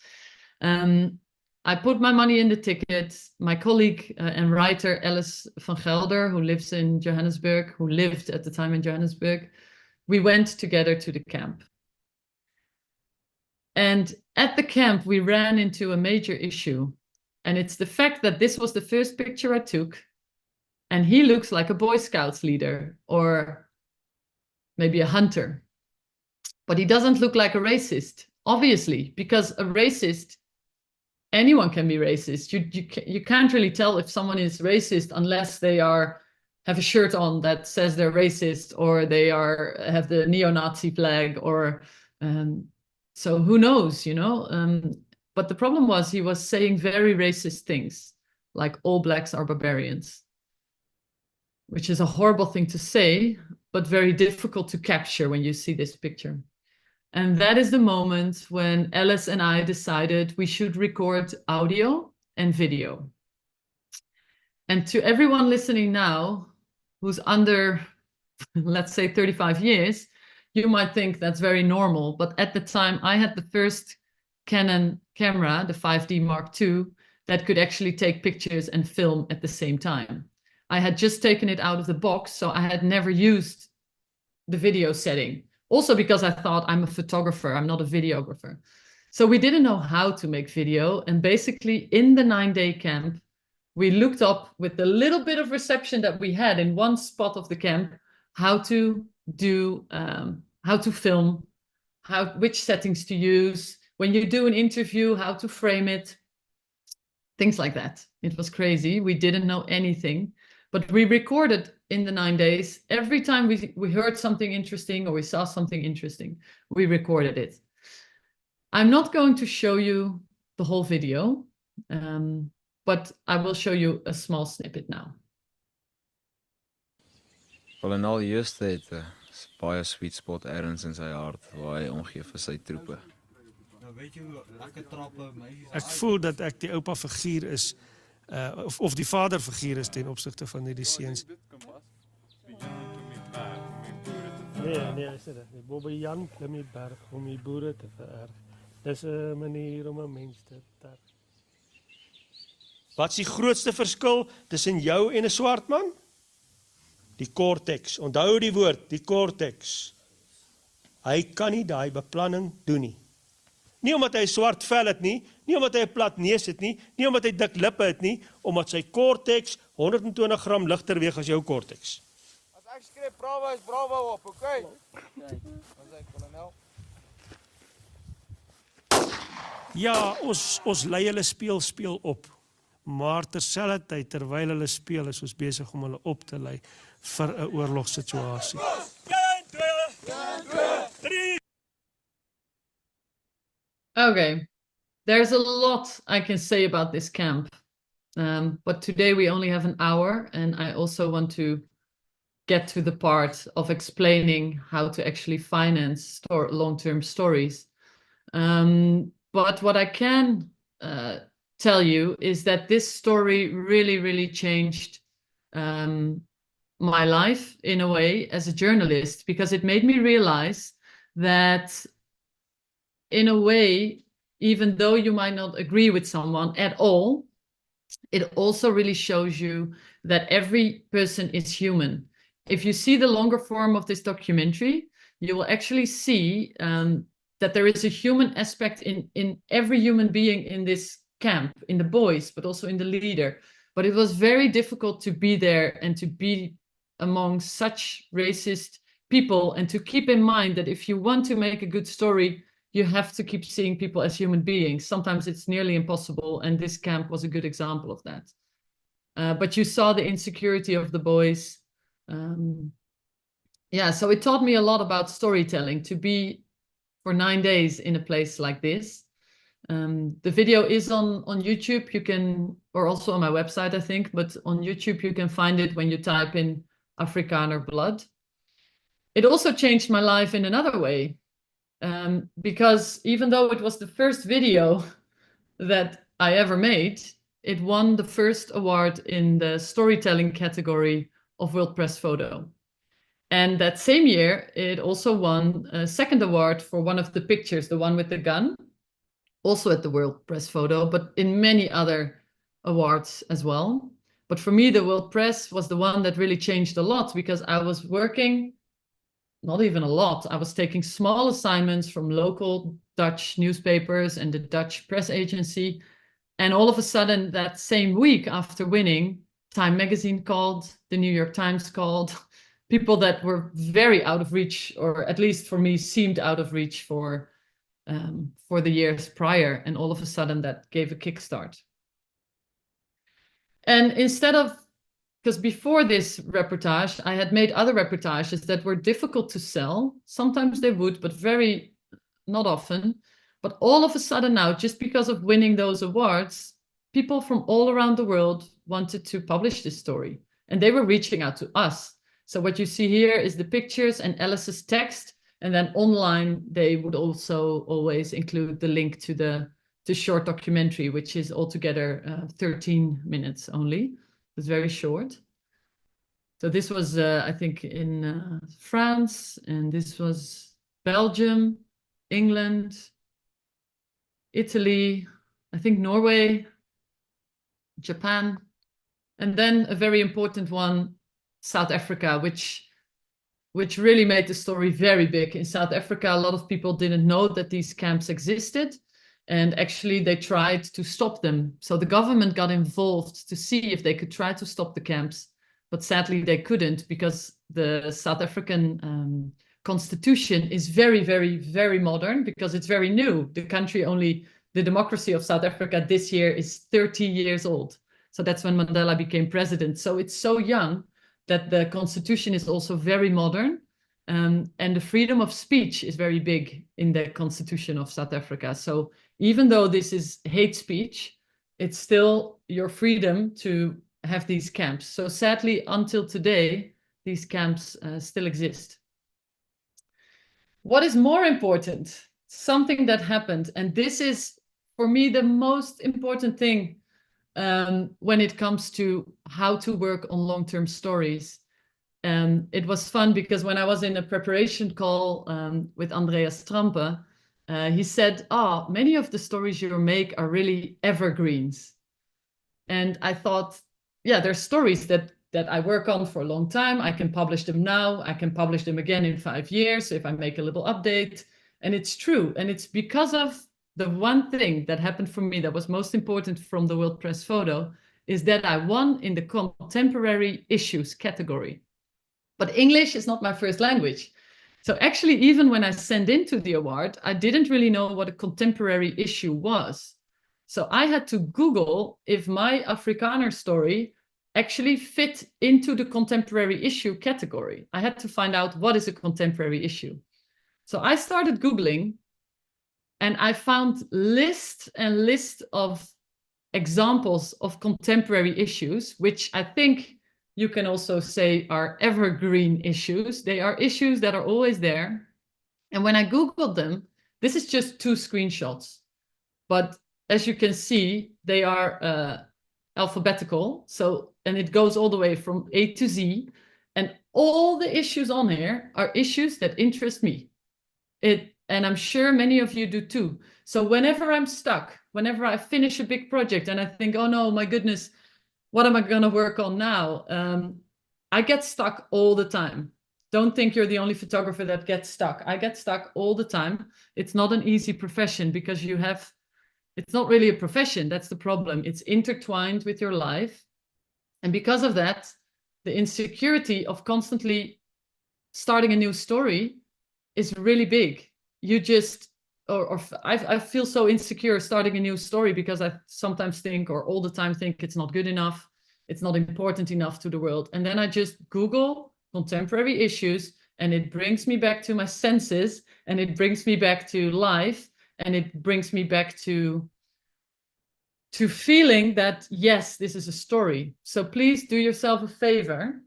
Speaker 2: I put my money in the ticket. My colleague and writer, Alice van Gelder, who lives in Johannesburg, who lived at the time in Johannesburg, we went together to the camp. And at the camp, we ran into a major issue. And it's the fact that this was the first picture I took. And he looks like a Boy Scouts leader or maybe a hunter. But he doesn't look like a racist, obviously, because a racist, anyone can be racist. You can't really tell if someone is racist unless they have a shirt on that says they're racist or they have the neo-Nazi flag or so who knows, you know? But the problem was he was saying very racist things, like all blacks are barbarians, which is a horrible thing to say, but very difficult to capture when you see this picture. And that is the moment when Alice and I decided we should record audio and video. And to everyone listening now who's under, let's say, 35 years, you might think that's very normal. But at the time, I had the first Canon camera, the 5D Mark II, that could actually take pictures and film at the same time. I had just taken it out of the box, so I had never used the video setting. Also because I thought I'm a photographer, I'm not a videographer. So we didn't know how to make video. And basically in the 9-day camp, we looked up with the little bit of reception that we had in one spot of the camp, how to do, how to film, which settings to use, when you do an interview, how to frame it, things like that. It was crazy. We didn't know anything, but we recorded in the 9 days. Every time we heard something interesting or we saw something interesting, we recorded it. I'm not going to show you the whole video, but I will show you a small snippet now.
Speaker 5: Kolonel Jooste het 'n baie sweet spot ergens in sy hart waar hy omgee vir sy troepe.
Speaker 6: Ek voel dat ek die oupa figuur is, of die vader figuur is ten opsigte van die seuns. Nee, hy sê dit. Bobbe Jan klim die berg om die boere te vererg. Dis 'n manier om 'n mens te terg. Wat is die grootste verskil tussen jou en 'n swart man? Die cortex. Onthou die woord, die cortex. Hy kan nie daai beplanning doen nie. Nie omdat hy swart vel het nie omdat hy 'n plat neus het nie omdat hy dik lippe het nie, omdat sy cortex 120 gram ligter weeg as jou cortex.
Speaker 7: As ek skree bravo is bravo op, okay? Ons sê kolonel.
Speaker 6: Ja, ons lei hulle speel op. Maar terselfdertyd terwyl hulle speel is ons besig om hulle op te lei vir 'n oorlogssituasie.
Speaker 2: Okay, there's a lot I can say about this camp, but today we only have an hour, and I also want to get to the part of explaining how to actually finance long-term stories. But what I can tell you is that this story really, really changed my life in a way as a journalist, because it made me realize that in a way even though you might not agree with someone at all, it also really shows you that every person is human. If you see the longer form of this documentary, you will actually see that there is a human aspect in every human being in this camp, in the boys, but also in the leader. But it was very difficult to be there and to be among such racist people, and to keep in mind that if you want to make a good story, you have to keep seeing people as human beings. Sometimes it's nearly impossible, and this camp was a good example of that. But you saw the insecurity of the boys. Yeah, so it taught me a lot about storytelling, to be for 9 days in a place like this. The video is on YouTube. You can, or also on my website, I think, but on YouTube you can find it when you type in Afrikaner blood. It also changed my life in another way, because even though it was the first video that I ever made, it won the first award in the storytelling category of World Press Photo. And that same year, it also won a second award for one of the pictures, the one with the gun, also at the World Press Photo, but in many other awards as well. But for me, the World Press was the one that really changed a lot, because I was working, not even a lot, I was taking small assignments from local Dutch newspapers and the Dutch press agency. And all of a sudden, that same week after winning, Time Magazine called, the New York Times called, people that were very out of reach, or at least for me, seemed out of reach for the years prior. And all of a sudden, that gave a kickstart. And instead of, because before this reportage, I had made other reportages that were difficult to sell. Sometimes they would, but very not often. But all of a sudden now, just because of winning those awards, people from all around the world wanted to publish this story, and they were reaching out to us. So what you see here is the pictures and Alice's text, and then online they would also always include the link to the short documentary, which is altogether 13 minutes only. It's very short. So this was, I think, in France, and this was Belgium, England, Italy, I think Norway, Japan, and then a very important one, South Africa, which really made the story very big. In South Africa, a lot of people didn't know that these camps existed, and actually they tried to stop them. So the government got involved to see if they could try to stop the camps, but sadly they couldn't, because the South African constitution is very, very, very modern, because it's very new. The democracy of South Africa this year is 30 years old. So that's when Mandela became president. So it's so young that the constitution is also very modern. And the freedom of speech is very big in the constitution of South Africa. So even though this is hate speech, it's still your freedom to have these camps. So sadly, until today, these camps still exist. What is more important? Something that happened, and this is, for me, the most important thing when it comes to how to work on long-term stories. It was fun because when I was in a preparation call with Andreas Trampe, he said, many of the stories you make are really evergreens. And I thought, yeah, there's stories that I work on for a long time. I can publish them now. I can publish them again in 5 years if I make a little update. And it's true. And it's because of the one thing that happened for me that was most important from the World Press Photo, is that I won in the contemporary issues category. But English is not my first language. So actually, even when I sent into the award, I didn't really know what a contemporary issue was. So I had to Google if my Afrikaner story actually fit into the contemporary issue category. I had to find out what is a contemporary issue. So I started Googling, and I found list and list of examples of contemporary issues, which I think you can also say are evergreen issues. They are issues that are always there. And when I Googled them, this is just 2 screenshots. But as you can see, they are alphabetical. So, and it goes all the way from A to Z. And all the issues on here are issues that interest me. And I'm sure many of you do too. So whenever I'm stuck, whenever I finish a big project and I think, oh no, my goodness, what am I going to work on now? I get stuck all the time. Don't think you're the only photographer that gets stuck. I get stuck all the time. It's not an easy profession because it's not really a profession. That's the problem. It's intertwined with your life. And because of that, the insecurity of constantly starting a new story is really big. You just, I feel so insecure starting a new story because I sometimes think, or all the time think, it's not good enough. It's not important enough to the world. And then I just Google contemporary issues and it brings me back to my senses and it brings me back to life and it brings me back to feeling that, yes, this is a story. So please do yourself a favor.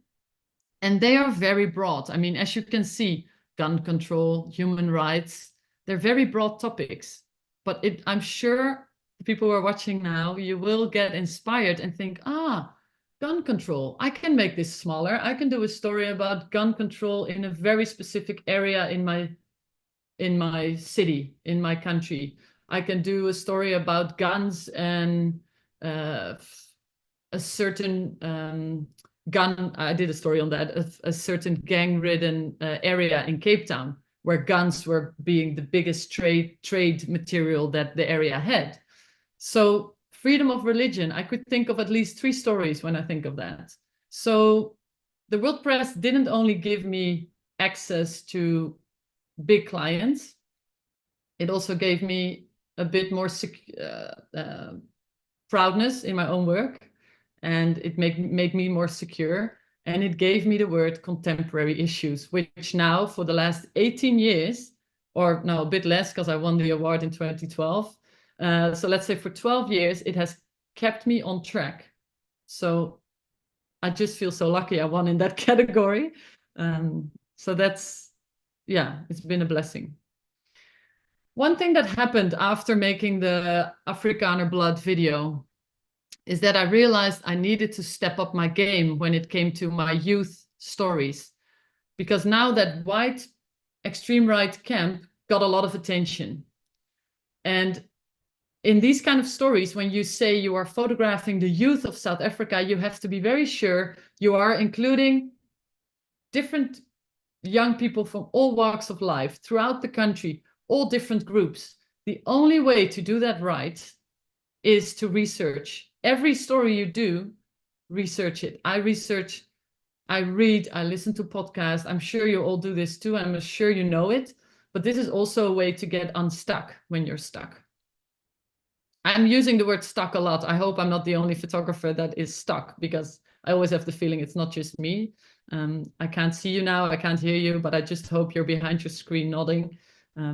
Speaker 2: And they are very broad. I mean, as you can see, gun control, human rights, they're very broad topics. But I'm sure the people who are watching now, you will get inspired and think, gun control, I can make this smaller. I can do a story about gun control in a very specific area in my city, in my country. I can do a story about guns and a certain gun. I did a story on that, a certain gang-ridden area in Cape Town, where guns were being the biggest trade material that the area had. So freedom of religion, I could think of at least 3 stories when I think of that. So the World Press didn't only give me access to big clients, it also gave me a bit more proudness in my own work, and it made me more secure, and it gave me the word contemporary issues, which now for the last 18 years, or no, a bit less because I won the award in 2012. So let's say for 12 years, it has kept me on track. So I just feel so lucky I won in that category. So that's, yeah, it's been a blessing. One thing that happened after making the Afrikaner Blood video is that I realized I needed to step up my game when it came to my youth stories. Because now that white extreme right camp got a lot of attention. And in these kind of stories, when you say you are photographing the youth of South Africa, you have to be very sure you are including different young people from all walks of life throughout the country, all different groups. The only way to do that right is to research. Every story you do, research it. I research, I read, I listen to podcasts. I'm sure you all do this too. I'm sure you know it. But this is also a way to get unstuck when you're stuck. I'm using the word stuck a lot. I hope I'm not the only photographer that is stuck, because I always have the feeling it's not just me. I can't see you now, I can't hear you, but I just hope you're behind your screen nodding,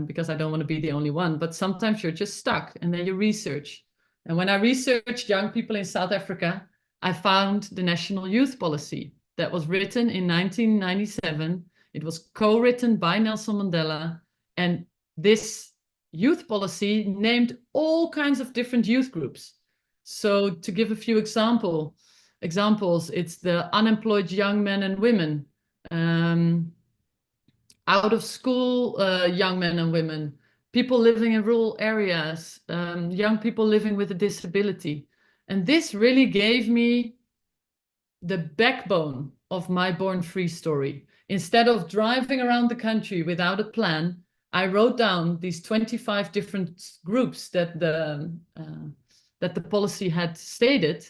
Speaker 2: because I don't want to be the only one. But sometimes you're just stuck and then you research. And when I researched young people in South Africa, I found the National Youth Policy that was written in 1997. It was co-written by Nelson Mandela. And this youth policy named all kinds of different youth groups. So to give a few examples, it's the unemployed young men and women, out of school young men and women, people living in rural areas, young people living with a disability. And this really gave me the backbone of my Born Free story. Instead of driving around the country without a plan, I wrote down these 25 different groups that the policy had stated.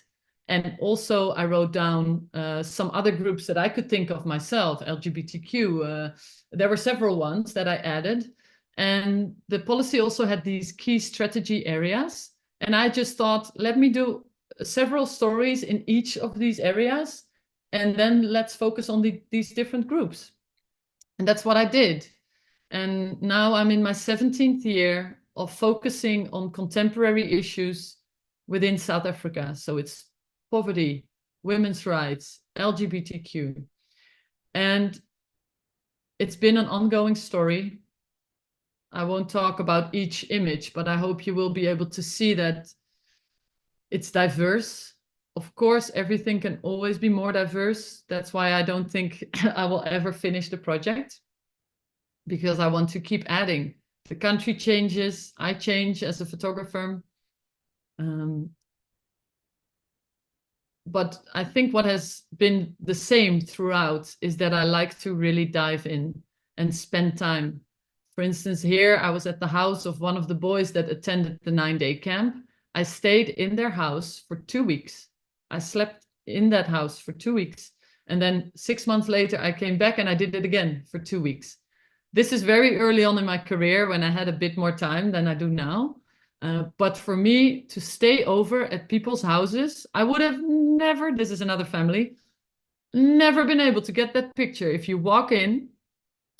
Speaker 2: And also I wrote down some other groups that I could think of myself, LGBTQ. There were several ones that I added. And the policy also had these key strategy areas. And I just thought, let me do several stories in each of these areas. And then let's focus on these different groups. And that's what I did. And now I'm in my 17th year of focusing on contemporary issues within South Africa. So it's poverty, women's rights, LGBTQ. And it's been an ongoing story. I won't talk about each image, but I hope you will be able to see that it's diverse. Of course, everything can always be more diverse. That's why I don't think I will ever finish the project. because I want to keep adding. The country changes, I change as a photographer. But I think what has been the same throughout is that I like to really dive in and spend time. For instance, here I was at the house of one of the boys that attended the 9-day camp. I stayed in their house for 2 weeks. I slept in that house for 2 weeks. And then 6 months later, I came back and I did it again for 2 weeks. This is very early on in my career when I had a bit more time than I do now. But for me to stay over at people's houses, I would have never, this is another family, never been able to get that picture. If you walk in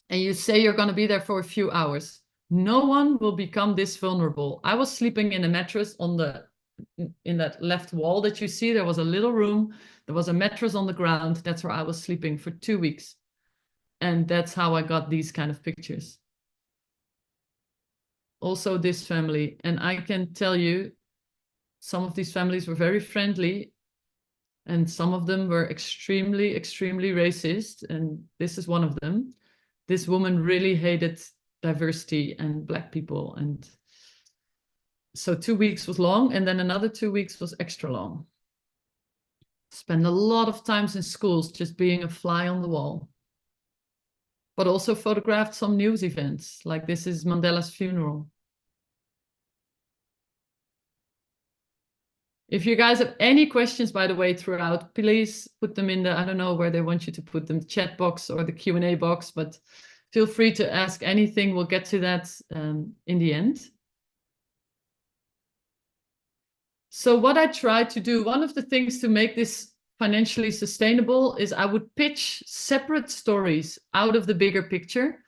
Speaker 2: and you say you're going to be there for a few hours, no one will become this vulnerable. I was sleeping in a mattress in that left wall that you see. There was a little room. There was a mattress on the ground. That's where I was sleeping for 2 weeks. And that's how I got these kind of pictures. Also this family. And I can tell you, some of these families were very friendly and some of them were extremely, extremely racist. And this is one of them. This woman really hated diversity and Black people. And so 2 weeks was long, and then another 2 weeks was extra long. Spend a lot of times in schools just being a fly on the wall. But also photographed some news events, like this is Mandela's funeral. If you guys have any questions, by the way, throughout, please put them in the, I don't know where they want you to put them, chat box or the Q&A box, but feel free to ask anything. We'll get to that in the end. So what I try to do, one of the things to make this financially sustainable is I would pitch separate stories out of the bigger picture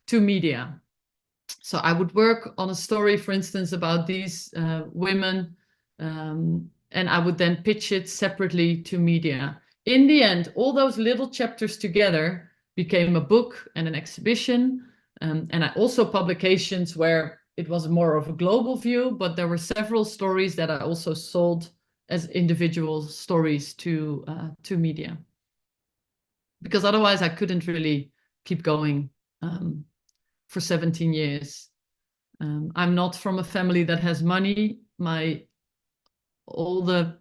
Speaker 2: to media. So I would work on a story, for instance, about these women, and I would then pitch it separately to media. In the end, all those little chapters together became a book and an exhibition, and also publications where it was more of a global view, but there were several stories that I also sold as individual stories to media. Because otherwise I couldn't really keep going for 17 years. I'm not from a family that has money. All the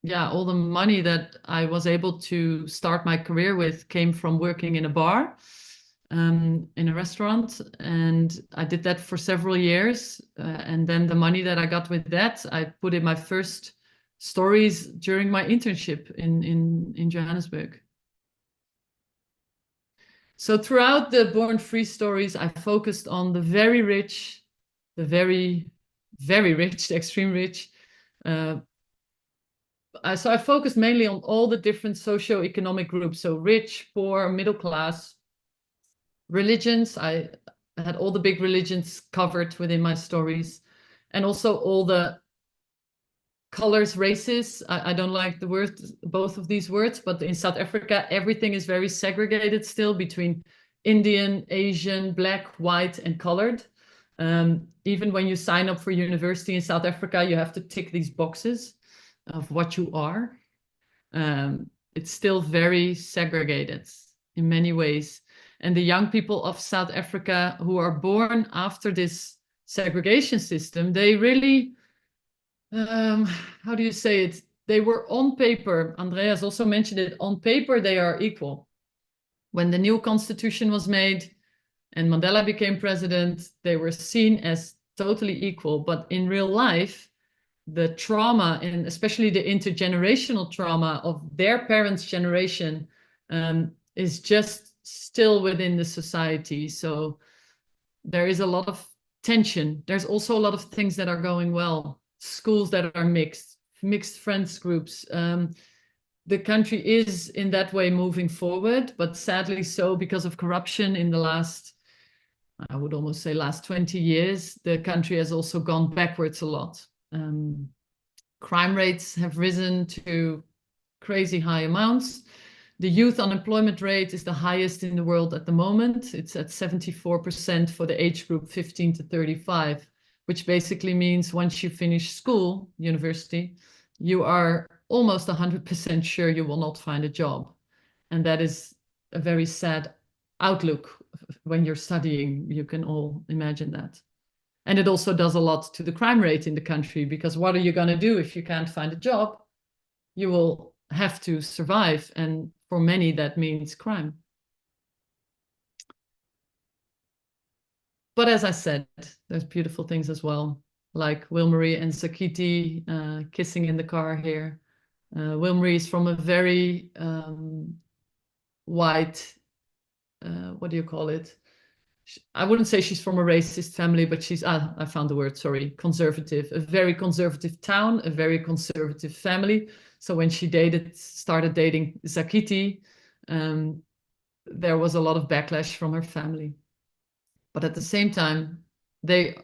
Speaker 2: money that I was able to start my career with came from working in a bar, in a restaurant, and I did that for several years. And then the money that I got with that, I put in my first stories during my internship in Johannesburg. So throughout the Born Free stories, I focused on the very rich, the very, very rich, the extreme rich. So I focused mainly on all the different socio-economic groups. So rich, poor, middle class, religions. I had all the big religions covered within my stories, and also all the colors, races. I don't like the word, both of these words, but in South Africa, everything is very segregated still between Indian, Asian, Black, white, and colored. Even when you sign up for university in South Africa, you have to tick these boxes of what you are. It's still very segregated in many ways. And the young people of South Africa who are born after this segregation system, they really, how do you say it? They were on paper, Andreas also mentioned it, on paper they are equal. When the new constitution was made and Mandela became president, they were seen as totally equal. But in real life, the trauma, and especially the intergenerational trauma of their parents' generation, is just still within the society. So there is a lot of tension. There's also a lot of things that are going well. Schools that are mixed friends groups. The country is in that way moving forward, but sadly so because of corruption in the last, I would almost say last 20 years, the country has also gone backwards a lot. Crime rates have risen to crazy high amounts. The youth unemployment rate is the highest in the world at the moment. It's at 74% for the age group 15 to 35, which basically means once you finish school, university, you are almost 100% sure you will not find a job. And that is a very sad outlook when you're studying. You can all imagine that. And it also does a lot to the crime rate in the country, because what are you going to do if you can't find a job? You will have to survive. And for many, that means crime. But as I said, there's beautiful things as well, like Wilmarie and Sakiti kissing in the car here. Wilmarie is from a very white, what do you call it? I wouldn't say she's from a racist family, but she's, I found the word, sorry, conservative, a very conservative town, a very conservative family. So when she started dating Sakiti, there was a lot of backlash from her family. But at the same time, they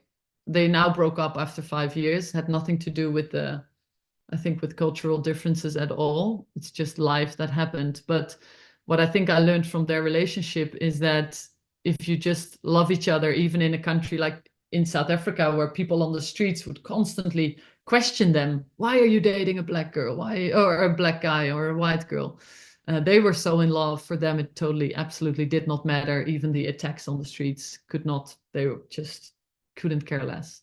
Speaker 2: now broke up after 5 years, had nothing to do with I think with cultural differences at all. It's just life that happened. But what I think I learned from their relationship is that if you just love each other, even in a country like in South Africa, where people on the streets would constantly question them, why are you dating a black girl? Why, or a black guy or a white girl? They were so in love. For them, it totally, absolutely did not matter. Even the attacks on the streets could not, they just couldn't care less.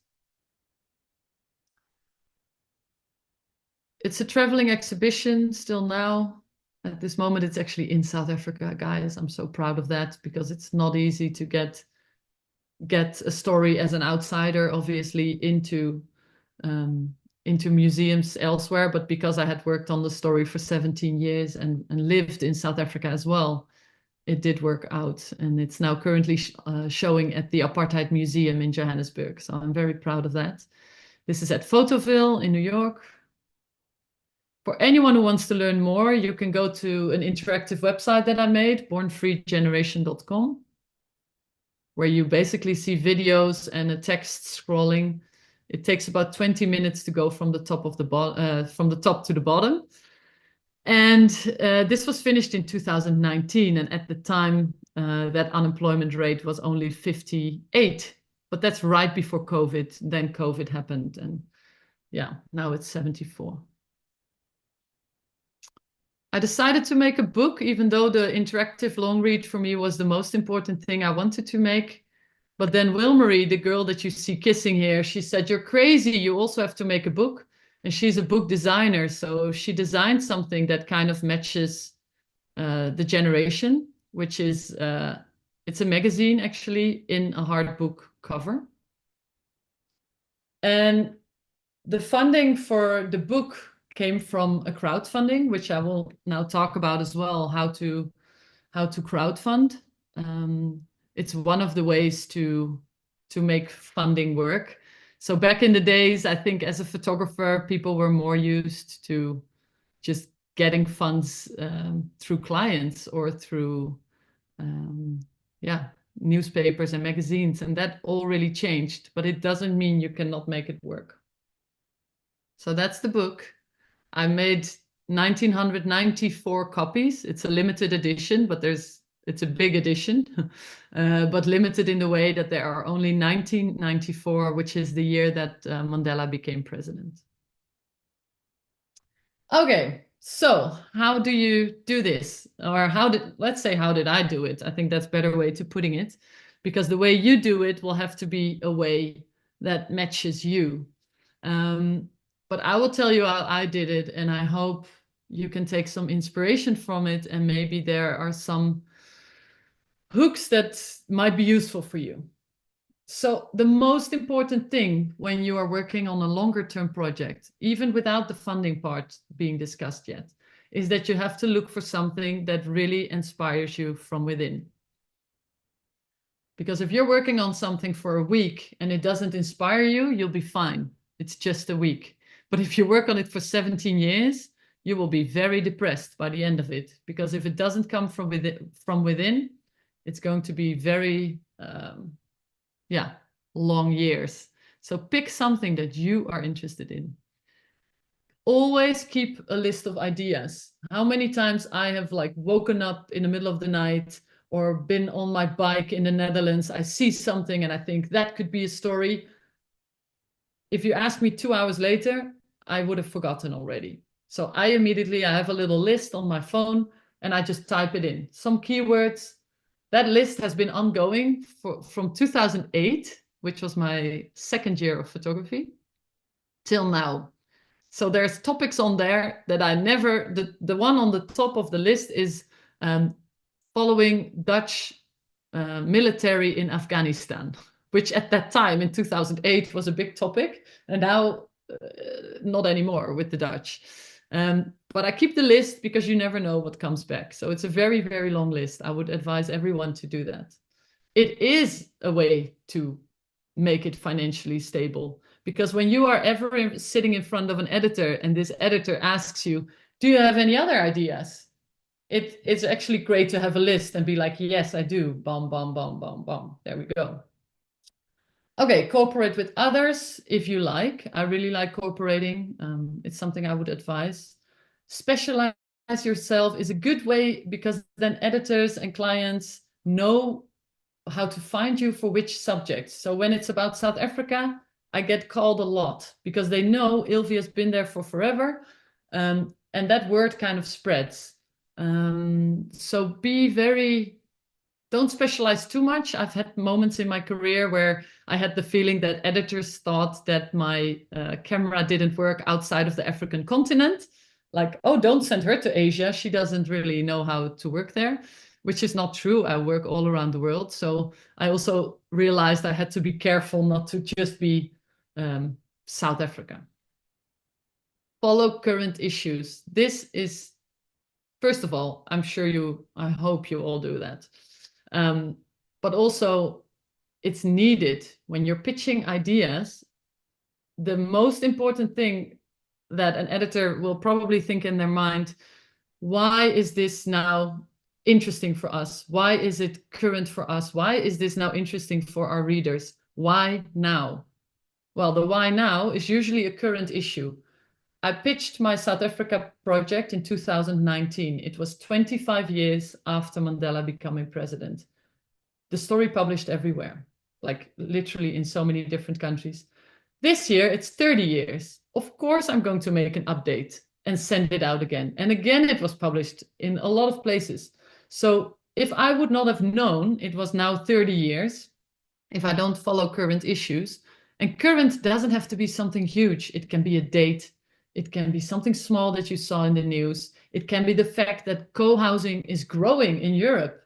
Speaker 2: It's a traveling exhibition still now. At this moment, it's actually in South Africa, guys. I'm so proud of that, because it's not easy to get a story as an outsider, obviously, into museums elsewhere. But because I had worked on the story for 17 years and lived in South Africa as well, it did work out. And it's now currently showing at the Apartheid Museum in Johannesburg. So I'm very proud of that. This is at Photoville in New York. For anyone who wants to learn more, you can go to an interactive website that I made, bornfreegeneration.com, where you basically see videos and a text scrolling. It takes about 20 minutes to go from the top to the bottom. And this was finished in 2019, and at the time, that unemployment rate was only 58. But that's right before COVID. Then COVID happened, and yeah, now it's 74. I decided to make a book, even though the interactive long read for me was the most important thing I wanted to make. But then Wilmarie, the girl that you see kissing here, she said, "You're crazy, you also have to make a book." And she's a book designer, so she designed something that kind of matches the generation, which is, it's a magazine actually in a hard book cover. And the funding for the book came from a crowdfunding, which I will now talk about as well, how to crowdfund. It's one of the ways to make funding work. So back in the days, I think as a photographer, people were more used to just getting funds through clients or through newspapers and magazines, and that all really changed, but it doesn't mean you cannot make it work. So that's the book. I made 1,994 copies. It's a limited edition, but it's a big edition, but limited in the way that there are only 1994, which is the year that Mandela became president. Okay, so how do you do this? Or let's say, how did I do it? I think that's a better way to putting it, because the way you do it will have to be a way that matches you. But I will tell you how I did it, and I hope you can take some inspiration from it, and maybe there are some hooks that might be useful for you. So the most important thing when you are working on a longer term project, even without the funding part being discussed yet, is that you have to look for something that really inspires you from within. Because if you're working on something for a week and it doesn't inspire you, you'll be fine. It's just a week. But if you work on it for 17 years, you will be very depressed by the end of it. Because if it doesn't come from within, it's going to be very, long years. So pick something that you are interested in. Always keep a list of ideas. How many times I have woken up in the middle of the night or been on my bike in the Netherlands, I see something and I think that could be a story. If you ask me 2 hours later, I would have forgotten already. So I have a little list on my phone and I just type it in. Some keywords, That list has been ongoing from 2008, which was my second year of photography, till now. So there's topics on there that I never, the one on the top of the list is following Dutch military in Afghanistan, which at that time in 2008 was a big topic, and now not anymore with the Dutch. But I keep the list because you never know what comes back. So it's a very, very long list. I would advise everyone to do that. It is a way to make it financially stable, because when you are ever sitting in front of an editor and this editor asks you, do you have any other ideas? It's actually great to have a list and be like, yes, I do. Bam, bam, bam, bam, bam. There we go. Okay, cooperate with others if you like. I really like cooperating. It's something I would advise. Specialize yourself is a good way, because then editors and clients know how to find you for which subjects. So when it's about South Africa, I get called a lot because they know Ilvi has been there for forever. And that word kind of spreads. So don't specialize too much. I've had moments in my career where I had the feeling that editors thought that my camera didn't work outside of the African continent. Like, oh, don't send her to Asia. She doesn't really know how to work there, which is not true. I work all around the world. So I also realized I had to be careful not to just be South Africa. Follow current issues. This is, first of all, I hope you all do that. But also, it's needed when you're pitching ideas. The most important thing that an editor will probably think in their mind, why is this now interesting for us? Why is it current for us? Why is this now interesting for our readers? Why now? Well, the why now is usually a current issue. I pitched my South Africa project in 2019. It was 25 years after Mandela becoming president. The story published everywhere, like literally in so many different countries. This year, it's 30 years. Of course, I'm going to make an update and send it out again. And again, it was published in a lot of places. So if I would not have known it was now 30 years, if I don't follow current issues, and current doesn't have to be something huge. It can be a date. It can be something small that you saw in the news. It can be the fact that co-housing is growing in Europe.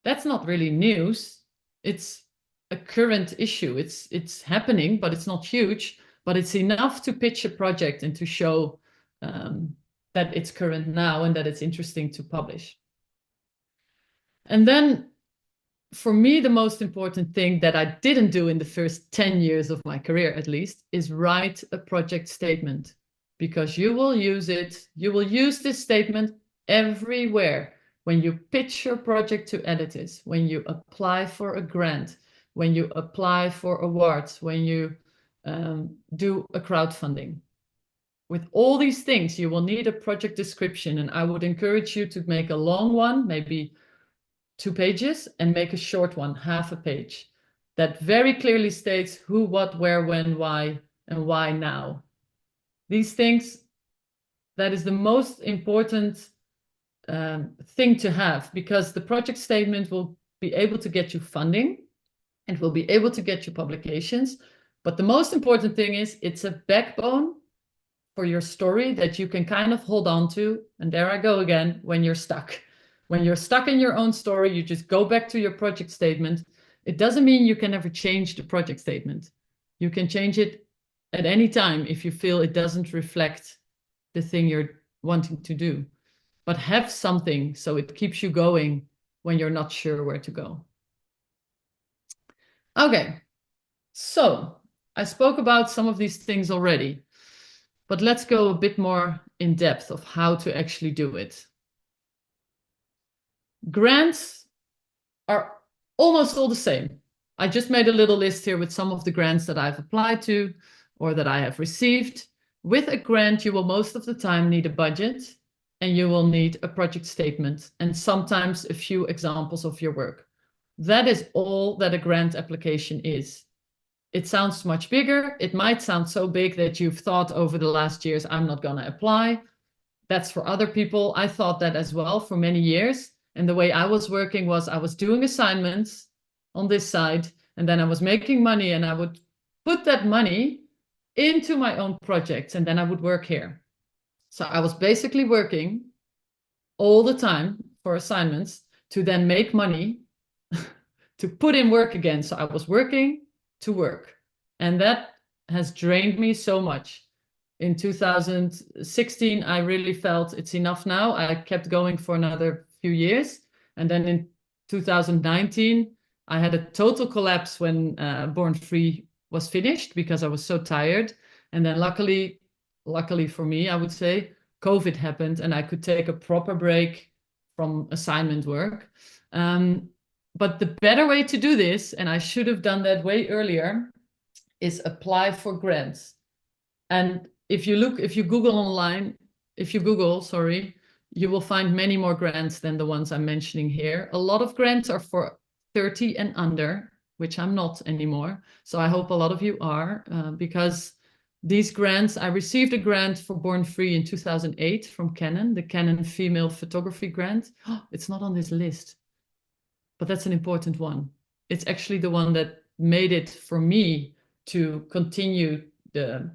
Speaker 2: That's not really news. It's a current issue. It's happening, but it's not huge, but it's enough to pitch a project and to show that it's current now and that it's interesting to publish. And then for me, the most important thing that I didn't do in the first 10 years of my career, at least, is write a project statement, because you will use it. You will use this statement everywhere. When you pitch your project to editors, when you apply for a grant, when you apply for awards, when you do a crowdfunding. With all these things, you will need a project description, and I would encourage you to make a long one, maybe 2 pages, and make a short one, half a page, that very clearly states who, what, where, when, why, and why now. These things, that is the most important thing to have, because the project statement will be able to get you funding and will be able to get you publications. But the most important thing is it's a backbone for your story that you can kind of hold on to. And there I go again, when you're stuck. When you're stuck in your own story, you just go back to your project statement. It doesn't mean you can never change the project statement. You can change it at any time if you feel it doesn't reflect the thing you're wanting to do. But have something so it keeps you going when you're not sure where to go. Okay, so I spoke about some of these things already, but let's go a bit more in depth of how to actually do it. Grants are almost all the same. I just made a little list here with some of the grants that I've applied to or that I have received. With a grant, you will most of the time need a budget, and you will need a project statement and sometimes a few examples of your work. That is all that a grant application is. It sounds much bigger. It might sound so big that you've thought over the last years, I'm not going to apply. That's for other people. I thought that as well for many years. And the way I was working was I was doing assignments on this side, and then I was making money, and I would put that money into my own projects, and then I would work here. So I was basically working all the time for assignments to then make money to put in work again. So I was working to work, and that has drained me so much. In 2016, I really felt it's enough now. I kept going for another few years. And then in 2019, I had a total collapse when Born Free was finished because I was so tired. And then luckily for me, I would say, COVID happened and I could take a proper break from assignment work. But the better way to do this, and I should have done that way earlier, is apply for grants. And if you Google online, you will find many more grants than the ones I'm mentioning here. A lot of grants are for 30 and under, which I'm not anymore. So I hope a lot of you are, because these grants, I received a grant for Born Free in 2008 from Canon, the Canon Female Photography Grant. Oh, it's not on this list, but that's an important one. It's actually the one that made it for me to continue the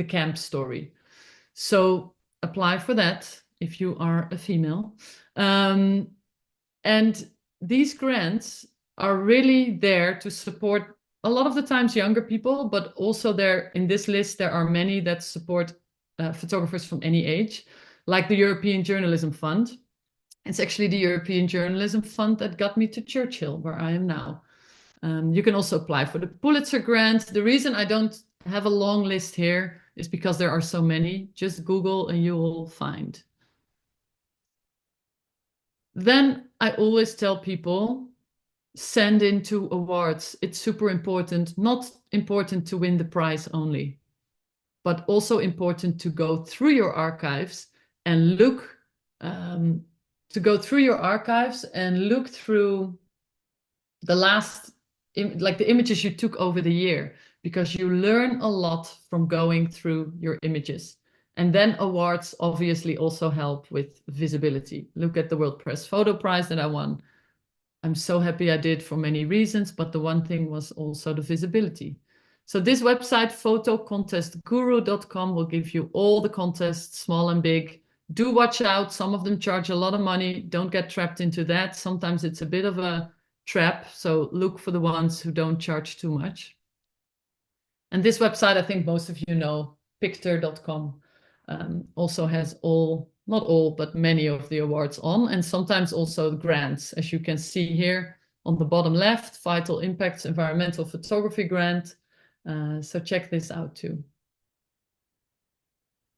Speaker 2: camp story. So apply for that if you are a female. And these grants are really there to support a lot of the times younger people, but also there in this list, there are many that support photographers from any age, like the European Journalism Fund. It's actually the European Journalism Fund that got me to Churchill, where I am now. You can also apply for the Pulitzer Grant. The reason I don't have a long list here is because there are so many. Just Google and you will find. Then I always tell people, send in to awards. It's super important, not important to win the prize only, but also important to go through your archives and look through the last, like the images you took over the year, because you learn a lot from going through your images. And then awards obviously also help with visibility. Look at the World Press Photo Prize that I won. I'm so happy I did for many reasons, but the one thing was also the visibility. So this website, photocontestguru.com, will give you all the contests, small and big. Do watch out. Some of them charge a lot of money. Don't get trapped into that. Sometimes it's a bit of a trap. So look for the ones who don't charge too much. And this website, I think most of you know, pictor.com, also has not all, but many of the awards on, and sometimes also grants, as you can see here on the bottom left, Vital Impacts Environmental Photography Grant. So check this out too.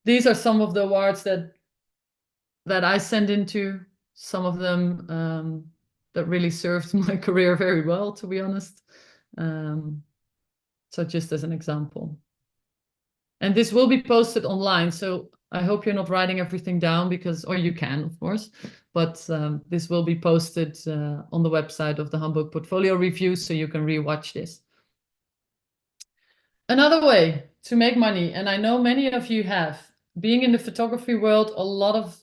Speaker 2: These are some of the awards that I send into, some of them that really served my career very well, to be honest. So just as an example. And this will be posted online. So I hope you're not writing everything down because, or you can, of course, but this will be posted on the website of the Hamburg Portfolio Review, so you can rewatch this. Another way to make money, and I know many of you have, being in the photography world, a lot of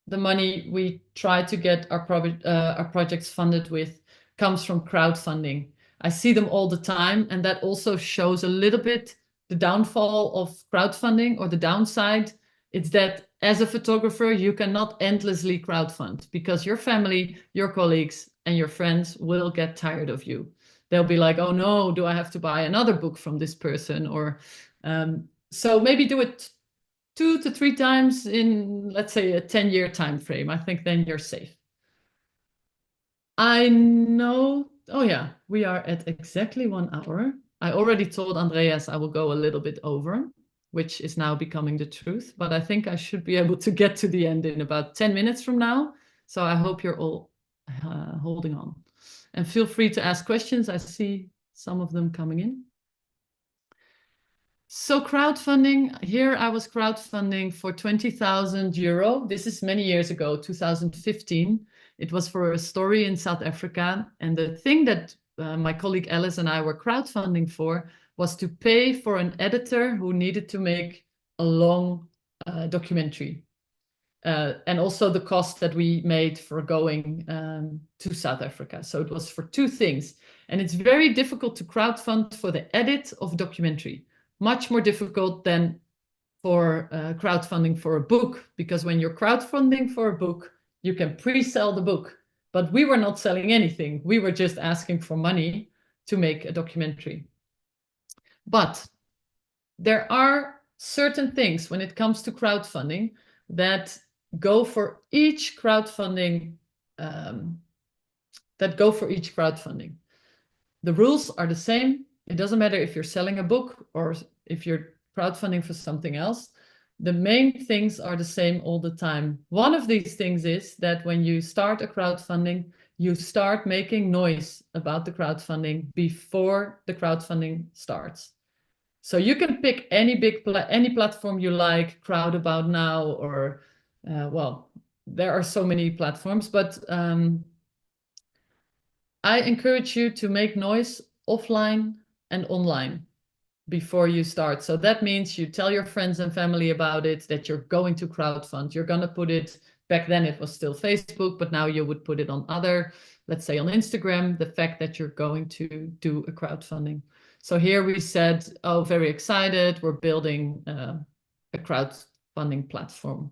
Speaker 2: the money we try to get our projects funded with comes from crowdfunding. I see them all the time, and that also shows a little bit the downfall of crowdfunding, or the downside. It's that as a photographer, you cannot endlessly crowdfund because your family, your colleagues, and your friends will get tired of you. They'll be like, oh no, do I have to buy another book from this person? Or so maybe do it 2 to 3 times in, let's say, a 10-year time frame. I think then you're safe. I know, oh yeah, we are at exactly 1 hour. I already told Andreas I will go a little bit over, which is now becoming the truth, but I think I should be able to get to the end in about 10 minutes from now. So I hope you're all holding on. And feel free to ask questions. I see some of them coming in. So crowdfunding, here I was crowdfunding for 20,000 euro. This is many years ago, 2015. It was for a story in South Africa. And the thing that my colleague Alice and I were crowdfunding for was to pay for an editor who needed to make a long documentary. and also the cost that we made for going to South Africa. So it was for two things. And it's very difficult to crowdfund for the edit of documentary. Much more difficult than for crowdfunding for a book, because when you're crowdfunding for a book, you can pre-sell the book. But we were not selling anything. We were just asking for money to make a documentary. But there are certain things when it comes to crowdfunding that go for each crowdfunding. The rules are the same. It doesn't matter if you're selling a book or if you're crowdfunding for something else. The main things are the same all the time. One of these things is that when you start a crowdfunding, you start making noise about the crowdfunding before the crowdfunding starts. So you can pick any platform you like, Crowd About Now, or well, there are so many platforms, but I encourage you to make noise offline and online before you start. So that means you tell your friends and family about it, that you're going to crowdfund. You're going to put it, back then it was still Facebook, but now you would put it on other, let's say on Instagram, the fact that you're going to do a crowdfunding. So here we said, oh, very excited, we're building a crowdfunding platform.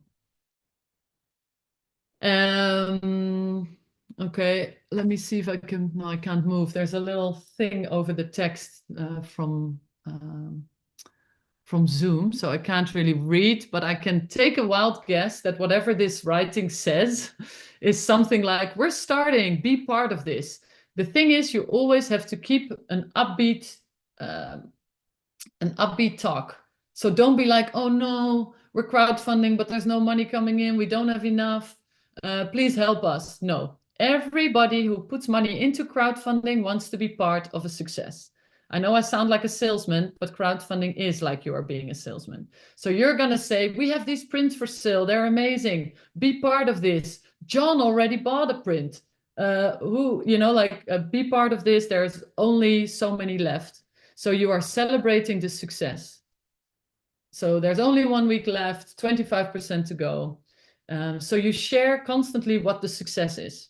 Speaker 2: Okay, let me see if I can, no, I can't move. There's a little thing over the text from Zoom, so I can't really read, but I can take a wild guess that whatever this writing says is something like, we're starting, be part of this. The thing is, you always have to keep an upbeat talk. So don't be like, oh no, we're crowdfunding, but there's no money coming in, we don't have enough, please help us. No, everybody who puts money into crowdfunding wants to be part of a success. I know I sound like a salesman, but crowdfunding is like you are being a salesman. So you're going to say, we have these prints for sale, they're amazing, be part of this. John already bought a print. Be part of this, there's only so many left. So you are celebrating the success. So there's only 1 week left, 25% to go. So you share constantly what the success is.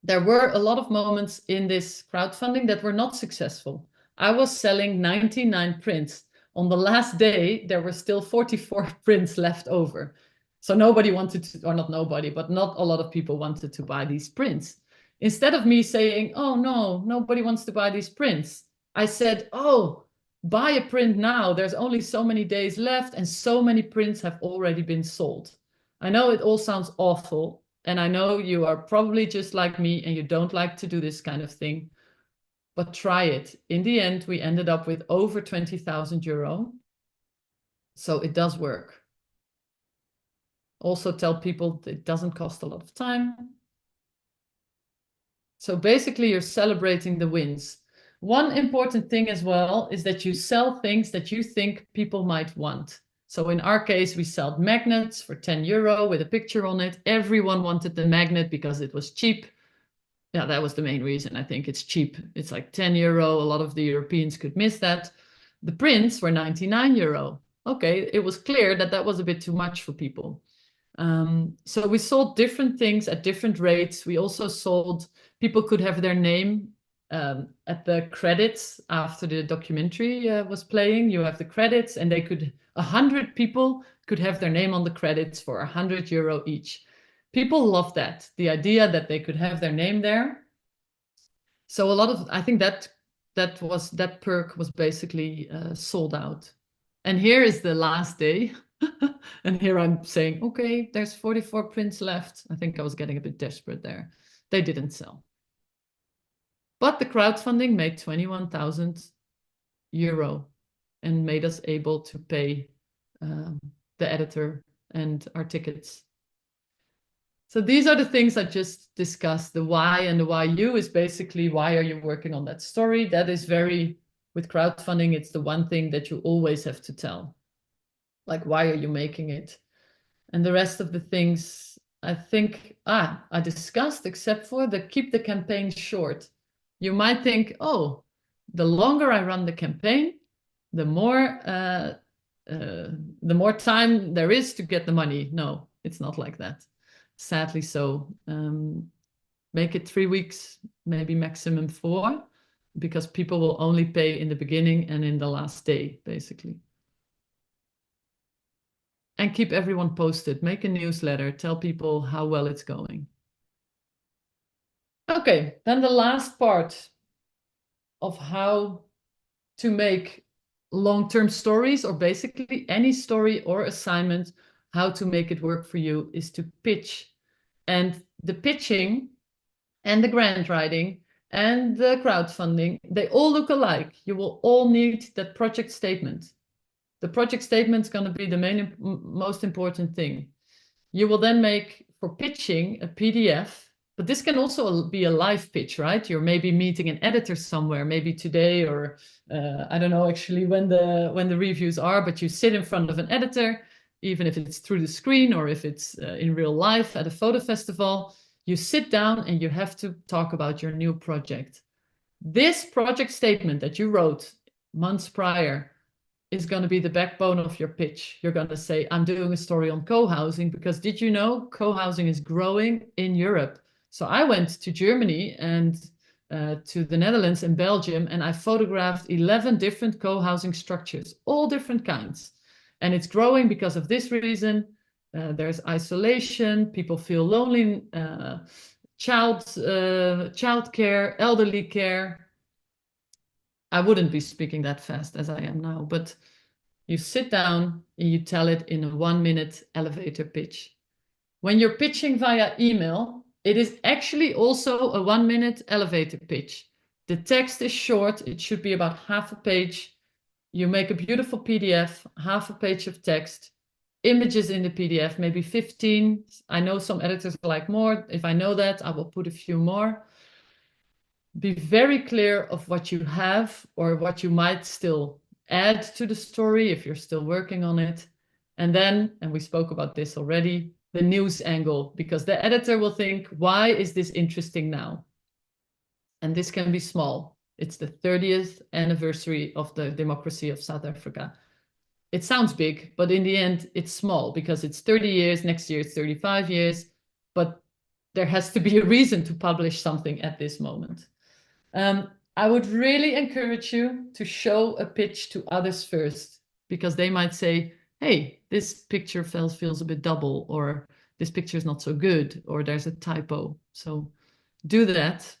Speaker 2: There were a lot of moments in this crowdfunding that were not successful. I was selling 99 prints. On the last day, there were still 44 prints left over. So nobody wanted to, or not nobody, but not a lot of people wanted to buy these prints. Instead of me saying, oh no, nobody wants to buy these prints, I said, oh, buy a print now. There's only so many days left and so many prints have already been sold. I know it all sounds awful. And I know you are probably just like me and you don't like to do this kind of thing, but try it. In the end, we ended up with over 20,000 euro. So it does work. Also tell people it doesn't cost a lot of time. So basically you're celebrating the wins. One important thing as well is that you sell things that you think people might want. So in our case, we sold magnets for 10 euro with a picture on it. Everyone wanted the magnet because it was cheap. Yeah, that was the main reason. I think it's cheap. It's like 10 euro. A lot of the Europeans could miss that. The prints were 99 euro. Okay, it was clear that that was a bit too much for people. So we sold different things at different rates. We also sold, people could have their name at the credits after the documentary was playing. You have the credits and they could, 100 people could have their name on the credits for 100 euro each. People love that, the idea that they could have their name there. So a lot of, I think that perk was basically sold out. And here is the last day. And here I'm saying, okay, there's 44 prints left. I think I was getting a bit desperate there. They didn't sell. But the crowdfunding made 21,000 euro and made us able to pay the editor and our tickets. So these are the things I just discussed. The why and the why you is basically, why are you working on that story? That is very, with crowdfunding, it's the one thing that you always have to tell. Like, why are you making it? And the rest of the things, I think, I discussed, except for the keep the campaign short. You might think, oh, the longer I run the campaign, the more time there is to get the money. No, It's not like that, sadly. So make it 3 weeks, maybe maximum 4, because people will only pay in the beginning and in the last day, basically. And keep everyone posted. Make a newsletter. Tell people how well it's going. Okay, then the last part of how to make long-term stories, or basically any story or assignment, how to make it work for you, is to pitch. And the pitching and the grant writing and the crowdfunding, they all look alike. You will all need that project statement. The project statement is going to be the most important thing. You will then make, for pitching, a PDF, but this can also be a live pitch, right? You're maybe meeting an editor somewhere, maybe today, or I don't know actually when the reviews are, but you sit in front of an editor, even if it's through the screen or if it's in real life at a photo festival. You sit down and you have to talk about your new project. This project statement that you wrote months prior is going to be the backbone of your pitch. You're going to say, I'm doing a story on co-housing, because did you know co-housing is growing in Europe? So I went to Germany and to the Netherlands and Belgium, and I photographed 11 different co-housing structures, all different kinds. And it's growing because of this reason. There's isolation, people feel lonely, child care, elderly care. I wouldn't be speaking that fast as I am now, but you sit down and you tell it in a 1-minute elevator pitch. When you're pitching via email, it is actually also a 1-minute elevator pitch. The text is short. It should be about half a page. You make a beautiful PDF, half a page of text, images in the PDF, maybe 15. I know some editors like more. If I know that, I will put a few more. Be very clear of what you have or what you might still add to the story if you're still working on it. And then, and we spoke about this already, the news angle, because the editor will think, why is this interesting now? And this can be small. It's the 30th anniversary of the democracy of South Africa. It sounds big, but in the end, it's small because it's 30 years, next year it's 35 years, but there has to be a reason to publish something at this moment. I would really encourage you to show a pitch to others first, because they might say, hey, this picture feels a bit double, or this picture is not so good, or there's a typo. So do that.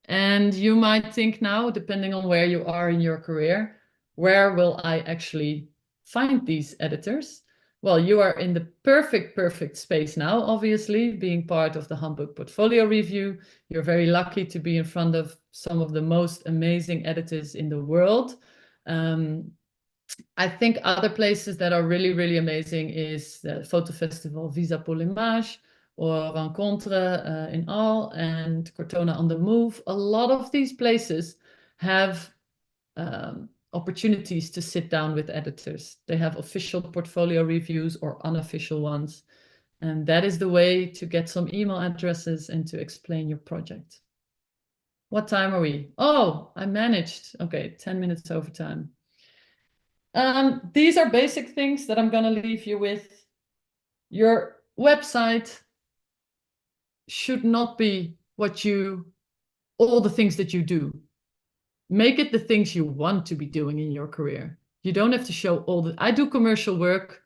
Speaker 2: And you might think now, depending on where you are in your career, where will I actually find these editors? Well, you are in the perfect space now, obviously, being part of the Handbook Portfolio Review. You're very lucky to be in front of some of the most amazing editors in the world. I think other places that are really, really amazing is the photo festival Visa pour l'Image, or Rencontre in Al, and Cortona on the Move. A lot of these places have opportunities to sit down with editors. They have official portfolio reviews or unofficial ones. And that is the way to get some email addresses and to explain your project. What time are we? Oh, I managed. Okay, 10 minutes over time. These are basic things that I'm going to leave you with. Your website should not be all the things that you do. Make it the things you want to be doing in your career. You don't have to show I do commercial work.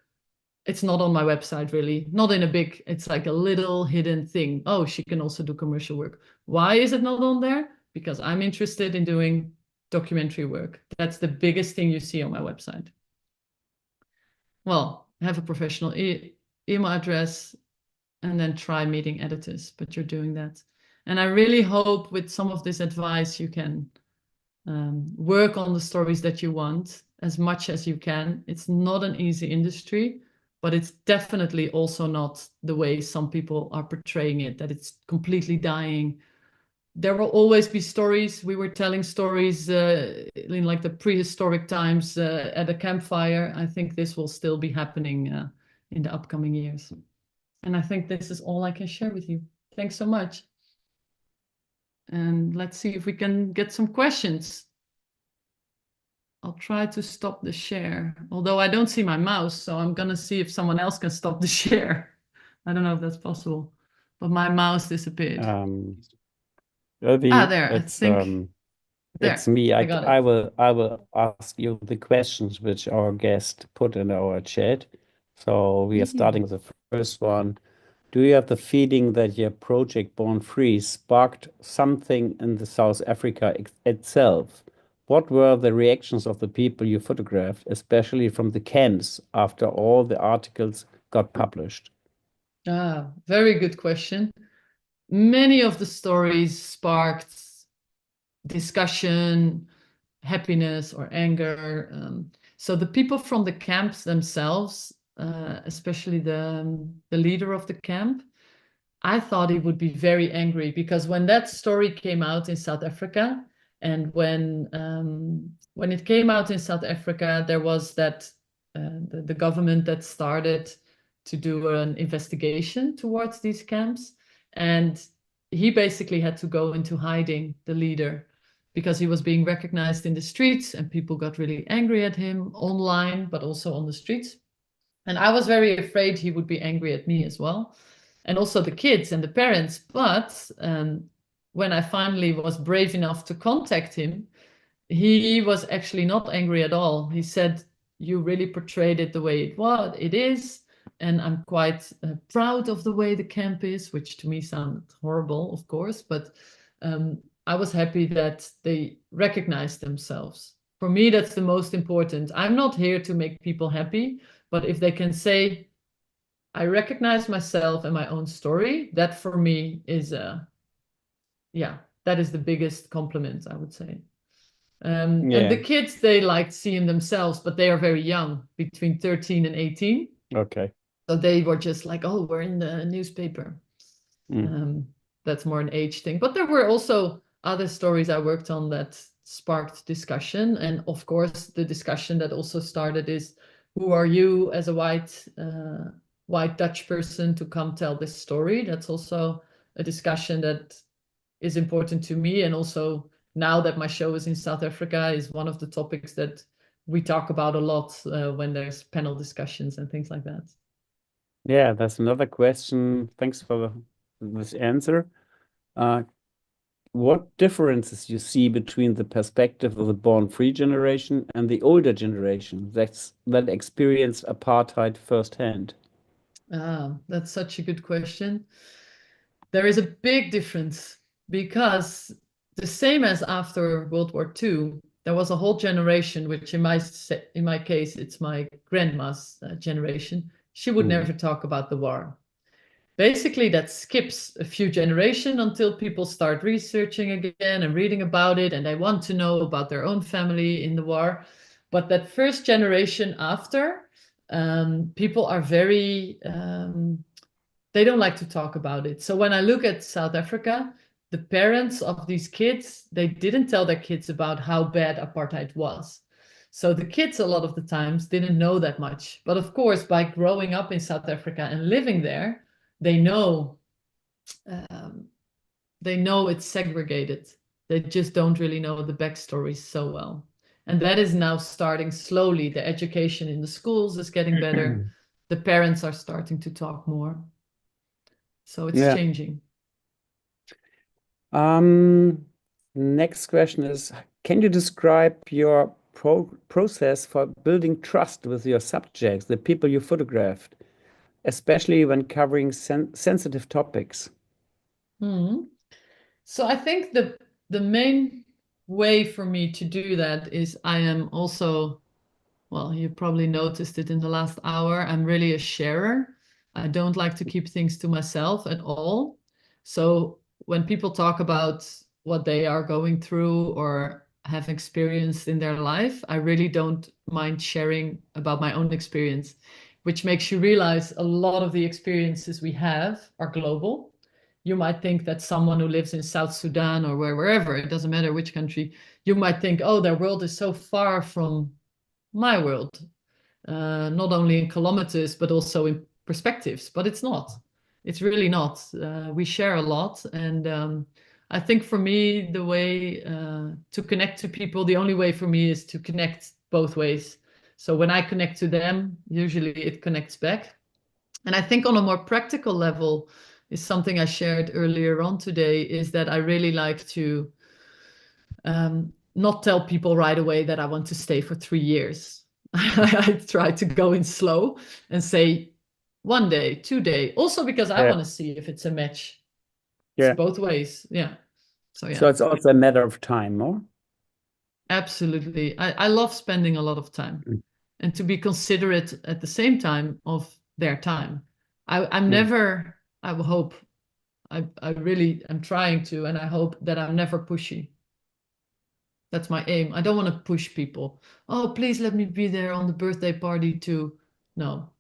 Speaker 2: It's not on my website, really. Not in a big, it's like a little hidden thing. Oh, she can also do commercial work. Why is it not on there? Because I'm interested in doing documentary work. That's the biggest thing you see on my website. Well, have a professional email address and then try meeting editors, but you're doing that. And I really hope with some of this advice, you can work on the stories that you want as much as you can. It's not an easy industry, but it's definitely also not the way some people are portraying it, that it's completely dying. There will always be stories. We were telling stories in like the prehistoric times at a campfire. I think this will still be happening in the upcoming years. And I think this is all I can share with you. Thanks so much. And let's see if we can get some questions. I'll try to stop the share, although I don't see my mouse, so I'm going to see if someone else can stop the share. I don't know if that's possible, but my mouse disappeared. There,
Speaker 1: it's
Speaker 2: there,
Speaker 1: it's me.
Speaker 2: I got it.
Speaker 1: I will ask you the questions which our guest put in our chat. So we are starting with the first one. Do you have the feeling that your project Born Free sparked something in the South Africa itself? What were the reactions of the people you photographed, especially from the camps after all the articles got published?
Speaker 2: Very good question. Many of the stories sparked discussion, happiness or anger. So the people from the camps themselves, especially the leader of the camp, I thought he would be very angry, because when that story came out in South Africa, and when it came out in South Africa, there was that the government that started to do an investigation towards these camps, and he basically had to go into hiding, the leader, because he was being recognized in the streets, and people got really angry at him online, but also on the streets. And I was very afraid he would be angry at me as well, and also the kids and the parents. But when I finally was brave enough to contact him, he was actually not angry at all. He said, "You really portrayed it the way it is, and I'm quite proud of the way the camp is," which to me sounded horrible, of course, but I was happy that they recognized themselves. For me, that's the most important. I'm not here to make people happy, but if they can say, "I recognize myself and my own story," that for me is, that is the biggest compliment, I would say. And the kids, they liked seeing themselves, but they are very young, between 13 and 18.
Speaker 1: Okay.
Speaker 2: So they were just like, "Oh, we're in the newspaper." That's more an age thing. But there were also other stories I worked on that sparked discussion. And of course, the discussion that also started is, who are you as a white Dutch person to come tell this story? That's also a discussion that is important to me. And also now that my show is in South Africa, is one of the topics that we talk about a lot when there's panel discussions and things like that.
Speaker 1: Yeah, that's another question. Thanks for this answer. What differences you see between the perspective of the Born Free generation and the older generation that experienced apartheid firsthand?
Speaker 2: That's such a good question. There is a big difference, because the same as after World War II, there was a whole generation, which in my case, it's my grandma's generation. She would never talk about the war. Basically, that skips a few generations until people start researching again and reading about it, and they want to know about their own family in the war. But that first generation after, people are very, they don't like to talk about it. So when I look at South Africa, the parents of these kids, they didn't tell their kids about how bad apartheid was. So the kids, a lot of the times, didn't know that much. But of course, by growing up in South Africa and living there, they know it's segregated. They just don't really know the backstory so well. And that is now starting slowly. The education in the schools is getting better. The parents are starting to talk more. So it's changing.
Speaker 1: Next question is, can you describe your process for building trust with your subjects, the people you photographed, especially when covering sensitive topics?
Speaker 2: So I think the main way for me to do that is, I am also, well, you probably noticed it in the last hour, I'm really a sharer. I don't like to keep things to myself at all. So when people talk about what they are going through or have experienced in their life, I really don't mind sharing about my own experience, which makes you realize a lot of the experiences we have are global. You might think that someone who lives in South Sudan or wherever, it doesn't matter which country, you might think, oh, their world is so far from my world, not only in kilometers, but also in perspectives. But it's not. It's really not. We share a lot. And I think for me, the way to connect to people, the only way for me is to connect both ways. So when I connect to them, usually it connects back. And I think on a more practical level is something I shared earlier on today, is that I really like to not tell people right away that I want to stay for 3 years. I try to go in slow and say 1 day, 2 day, also because I want to see if it's a match. It's both ways. Yeah. So yeah.
Speaker 1: So it's also a matter of time, no?
Speaker 2: Absolutely. I love spending a lot of time and to be considerate at the same time of their time. I'm never, I will hope, I really am trying to, and I hope that I'm never pushy. That's my aim. I don't want to push people. Oh, please let me be there on the birthday party too. No.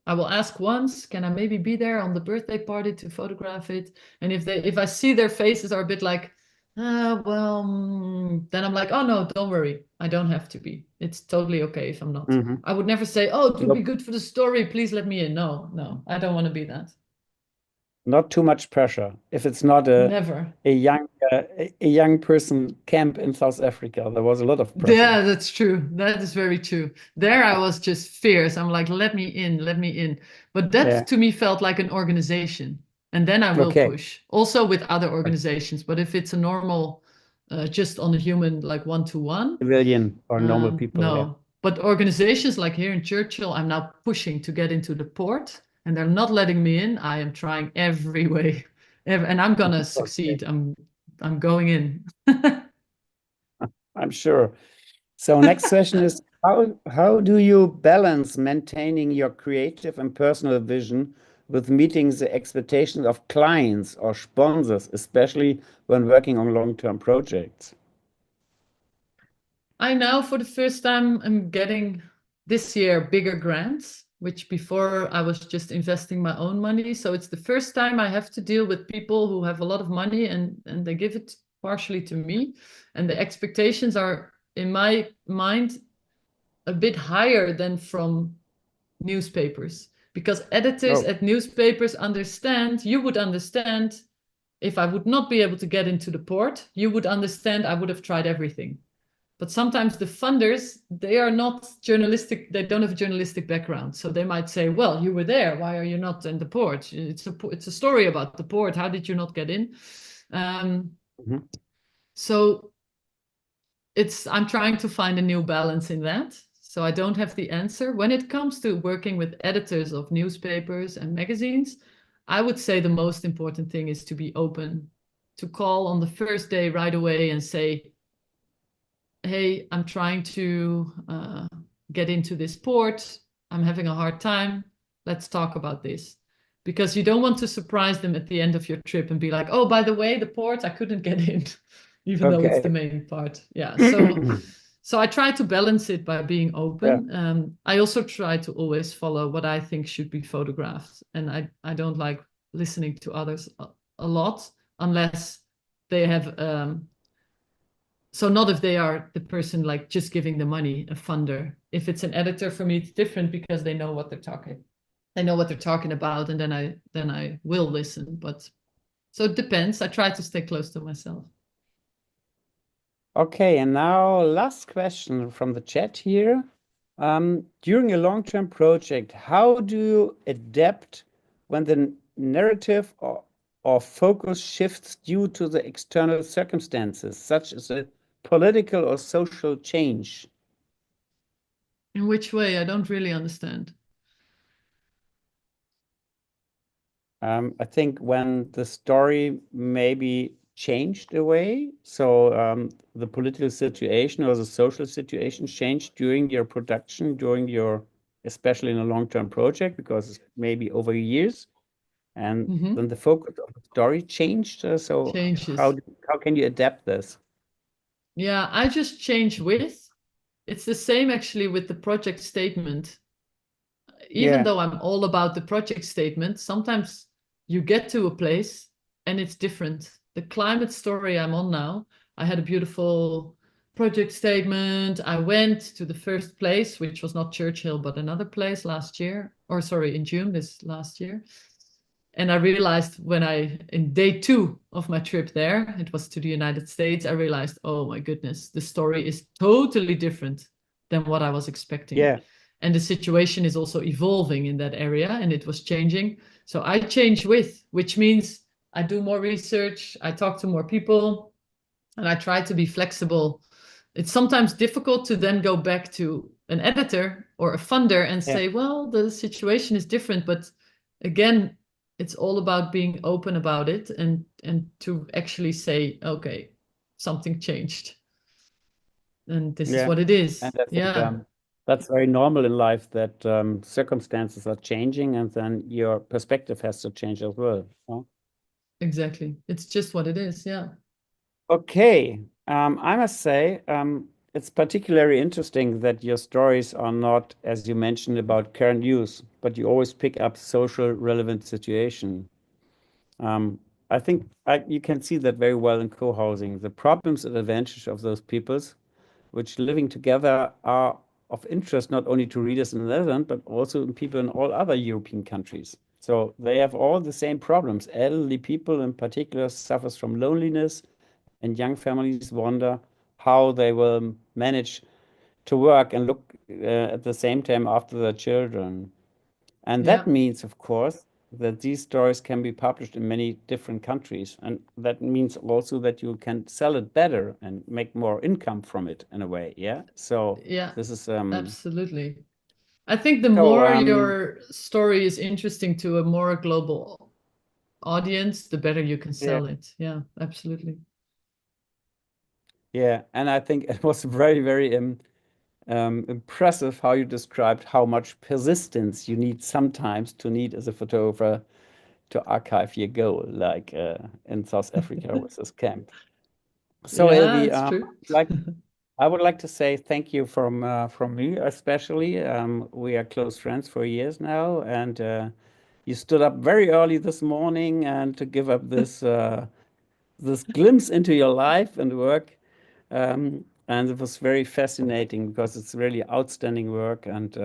Speaker 2: I will ask once, can I maybe be there on the birthday party to photograph it? And if I see their faces are a bit like, then I'm like, oh no, don't worry. I don't have to be. It's totally okay if I'm not. I would never say, oh, it would be good for the story. Please let me in. No, I don't want to be that.
Speaker 1: Not too much pressure. If it's not a young person camp in South Africa, there was a lot of pressure.
Speaker 2: Yeah, that's true. That is very true. There I was just fierce. I'm like, let me in, let me in. But that to me felt like an organization. And then I will push. Also with other organizations. But if it's a normal, just on a human, like one-to-one.
Speaker 1: Civilian or normal people.
Speaker 2: No.
Speaker 1: Yeah.
Speaker 2: But organizations like here in Churchill, I'm now pushing to get into the port. And they're not letting me in. I am trying every way. And I'm going to succeed. I'm going in.
Speaker 1: I'm sure. So next question is, how do you balance maintaining your creative and personal vision with meeting the expectations of clients or sponsors, especially when working on long-term projects?
Speaker 2: I now, for the first time, am getting this year bigger grants, which before I was just investing my own money. So it's the first time I have to deal with people who have a lot of money and they give it partially to me. And the expectations are, in my mind, a bit higher than from newspapers. Because editors at newspapers you would understand if I would not be able to get into the port, you would understand I would have tried everything. But sometimes the funders, they are not journalistic, they don't have a journalistic background. So they might say, well, you were there, why are you not in the port? It's a story about the port, how did you not get in? So I'm trying to find a new balance in that. So I don't have the answer. When it comes to working with editors of newspapers and magazines, I would say the most important thing is to be open, to call on the first day right away and say, hey, I'm trying to get into this port. I'm having a hard time. Let's talk about this. Because you don't want to surprise them at the end of your trip and be like, oh, by the way, the port, I couldn't get in, even though it's the main part. Yeah. So I try to balance it by being open. Yeah. I also try to always follow what I think should be photographed. And I don't like listening to others a lot unless they have... So not if they are the person like just giving the money, a funder. If it's an editor, for me, it's different because they know what they're talking. They know what they're talking about, and then I will listen. But so it depends. I try to stay close to myself.
Speaker 1: Okay, and now last question from the chat here. During a long-term project, how do you adapt when the narrative or focus shifts due to the external circumstances, such as a political or social change?
Speaker 2: In which way? I don't really understand.
Speaker 1: I think when the story maybe changed away, so the political situation or the social situation changed during your production, especially in a long-term project, because it's maybe over years, and then the focus of the story changed. So how can you adapt this?
Speaker 2: Yeah, I just change with. It's the same actually with the project statement. Even though I'm all about the project statement, sometimes you get to a place and it's different. The climate story I'm on now, I had a beautiful project statement. I went to the first place, which was not Churchill, but another place in June this last year. And I realized in day 2 of my trip there, it was to the United States, I realized, oh my goodness, the story is totally different than what I was expecting.
Speaker 1: Yeah.
Speaker 2: And the situation is also evolving in that area, and it was changing. So I change with, which means I do more research, I talk to more people, and I try to be flexible. It's sometimes difficult to then go back to an editor or a funder and say, well, the situation is different. But again, it's all about being open about it and to actually say, okay, something changed. And this is what it is.
Speaker 1: And I think, that's very normal in life, that circumstances are changing and then your perspective has to change as well. Huh?
Speaker 2: Exactly. It's just what it is. Yeah.
Speaker 1: Okay. I must say, it's particularly interesting that your stories are not, as you mentioned, about current news, but you always pick up social relevant situation. I think you can see that very well in co-housing. The problems and advantages of those peoples which living together are of interest not only to readers in the Netherlands, but also in people in all other European countries. So they have all the same problems. Elderly people in particular suffers from loneliness, and young families wonder how they will manage to work and look at the same time after their children. And that means, of course, that these stories can be published in many different countries. And that means also that you can sell it better and make more income from it in a way. Yeah. So this is
Speaker 2: absolutely. I think the more your story is interesting to a more global audience, the better you can sell it. Yeah, absolutely.
Speaker 1: Yeah. And I think it was very, very impressive how you described how much persistence you need sometimes to need as a photographer to archive your goal, like in South Africa with this camp. So Ilvi, I would like to say thank you from me especially. We are close friends for years now, and you stood up very early this morning and to give up this this glimpse into your life and work. And it was very fascinating because it's really outstanding work, and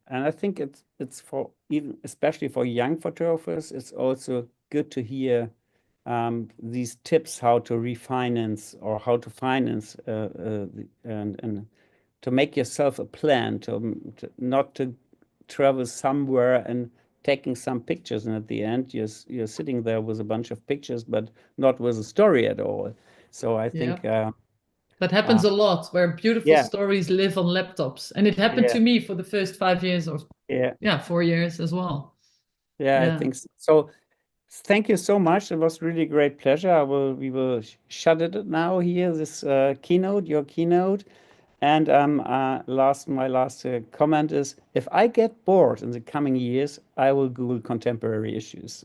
Speaker 1: I think it's for even especially for young photographers, it's also good to hear these tips how to refinance or how to finance and to make yourself a plan to not to travel somewhere and taking some pictures, and at the end you're sitting there with a bunch of pictures but not with a story at all. So I think
Speaker 2: that happens a lot, where beautiful stories live on laptops, and it happened to me for the first 5 years or 4 years as well.
Speaker 1: I think so. Thank you so much. It was really a great pleasure. We will shut it now here, this keynote, your keynote. And my last comment is, if I get bored in the coming years, I will Google contemporary issues.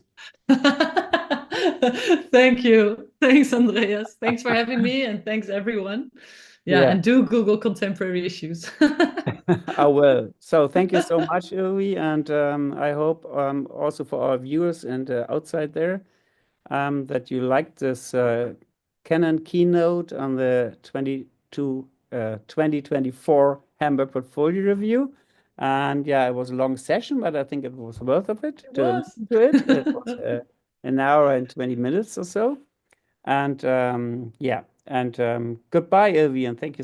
Speaker 2: Thank you. Thanks, Andreas. Thanks for having me, and thanks everyone. And do Google contemporary issues.
Speaker 1: I will. So thank you so much, Ilvi, and I hope also for our viewers and outside there that you liked this Canon keynote on the 2024 Hamburg portfolio review. And it was a long session, but I think it was worth of it to listen to it. It was an hour and 20 minutes or so. And goodbye, Ilvi, and thank you so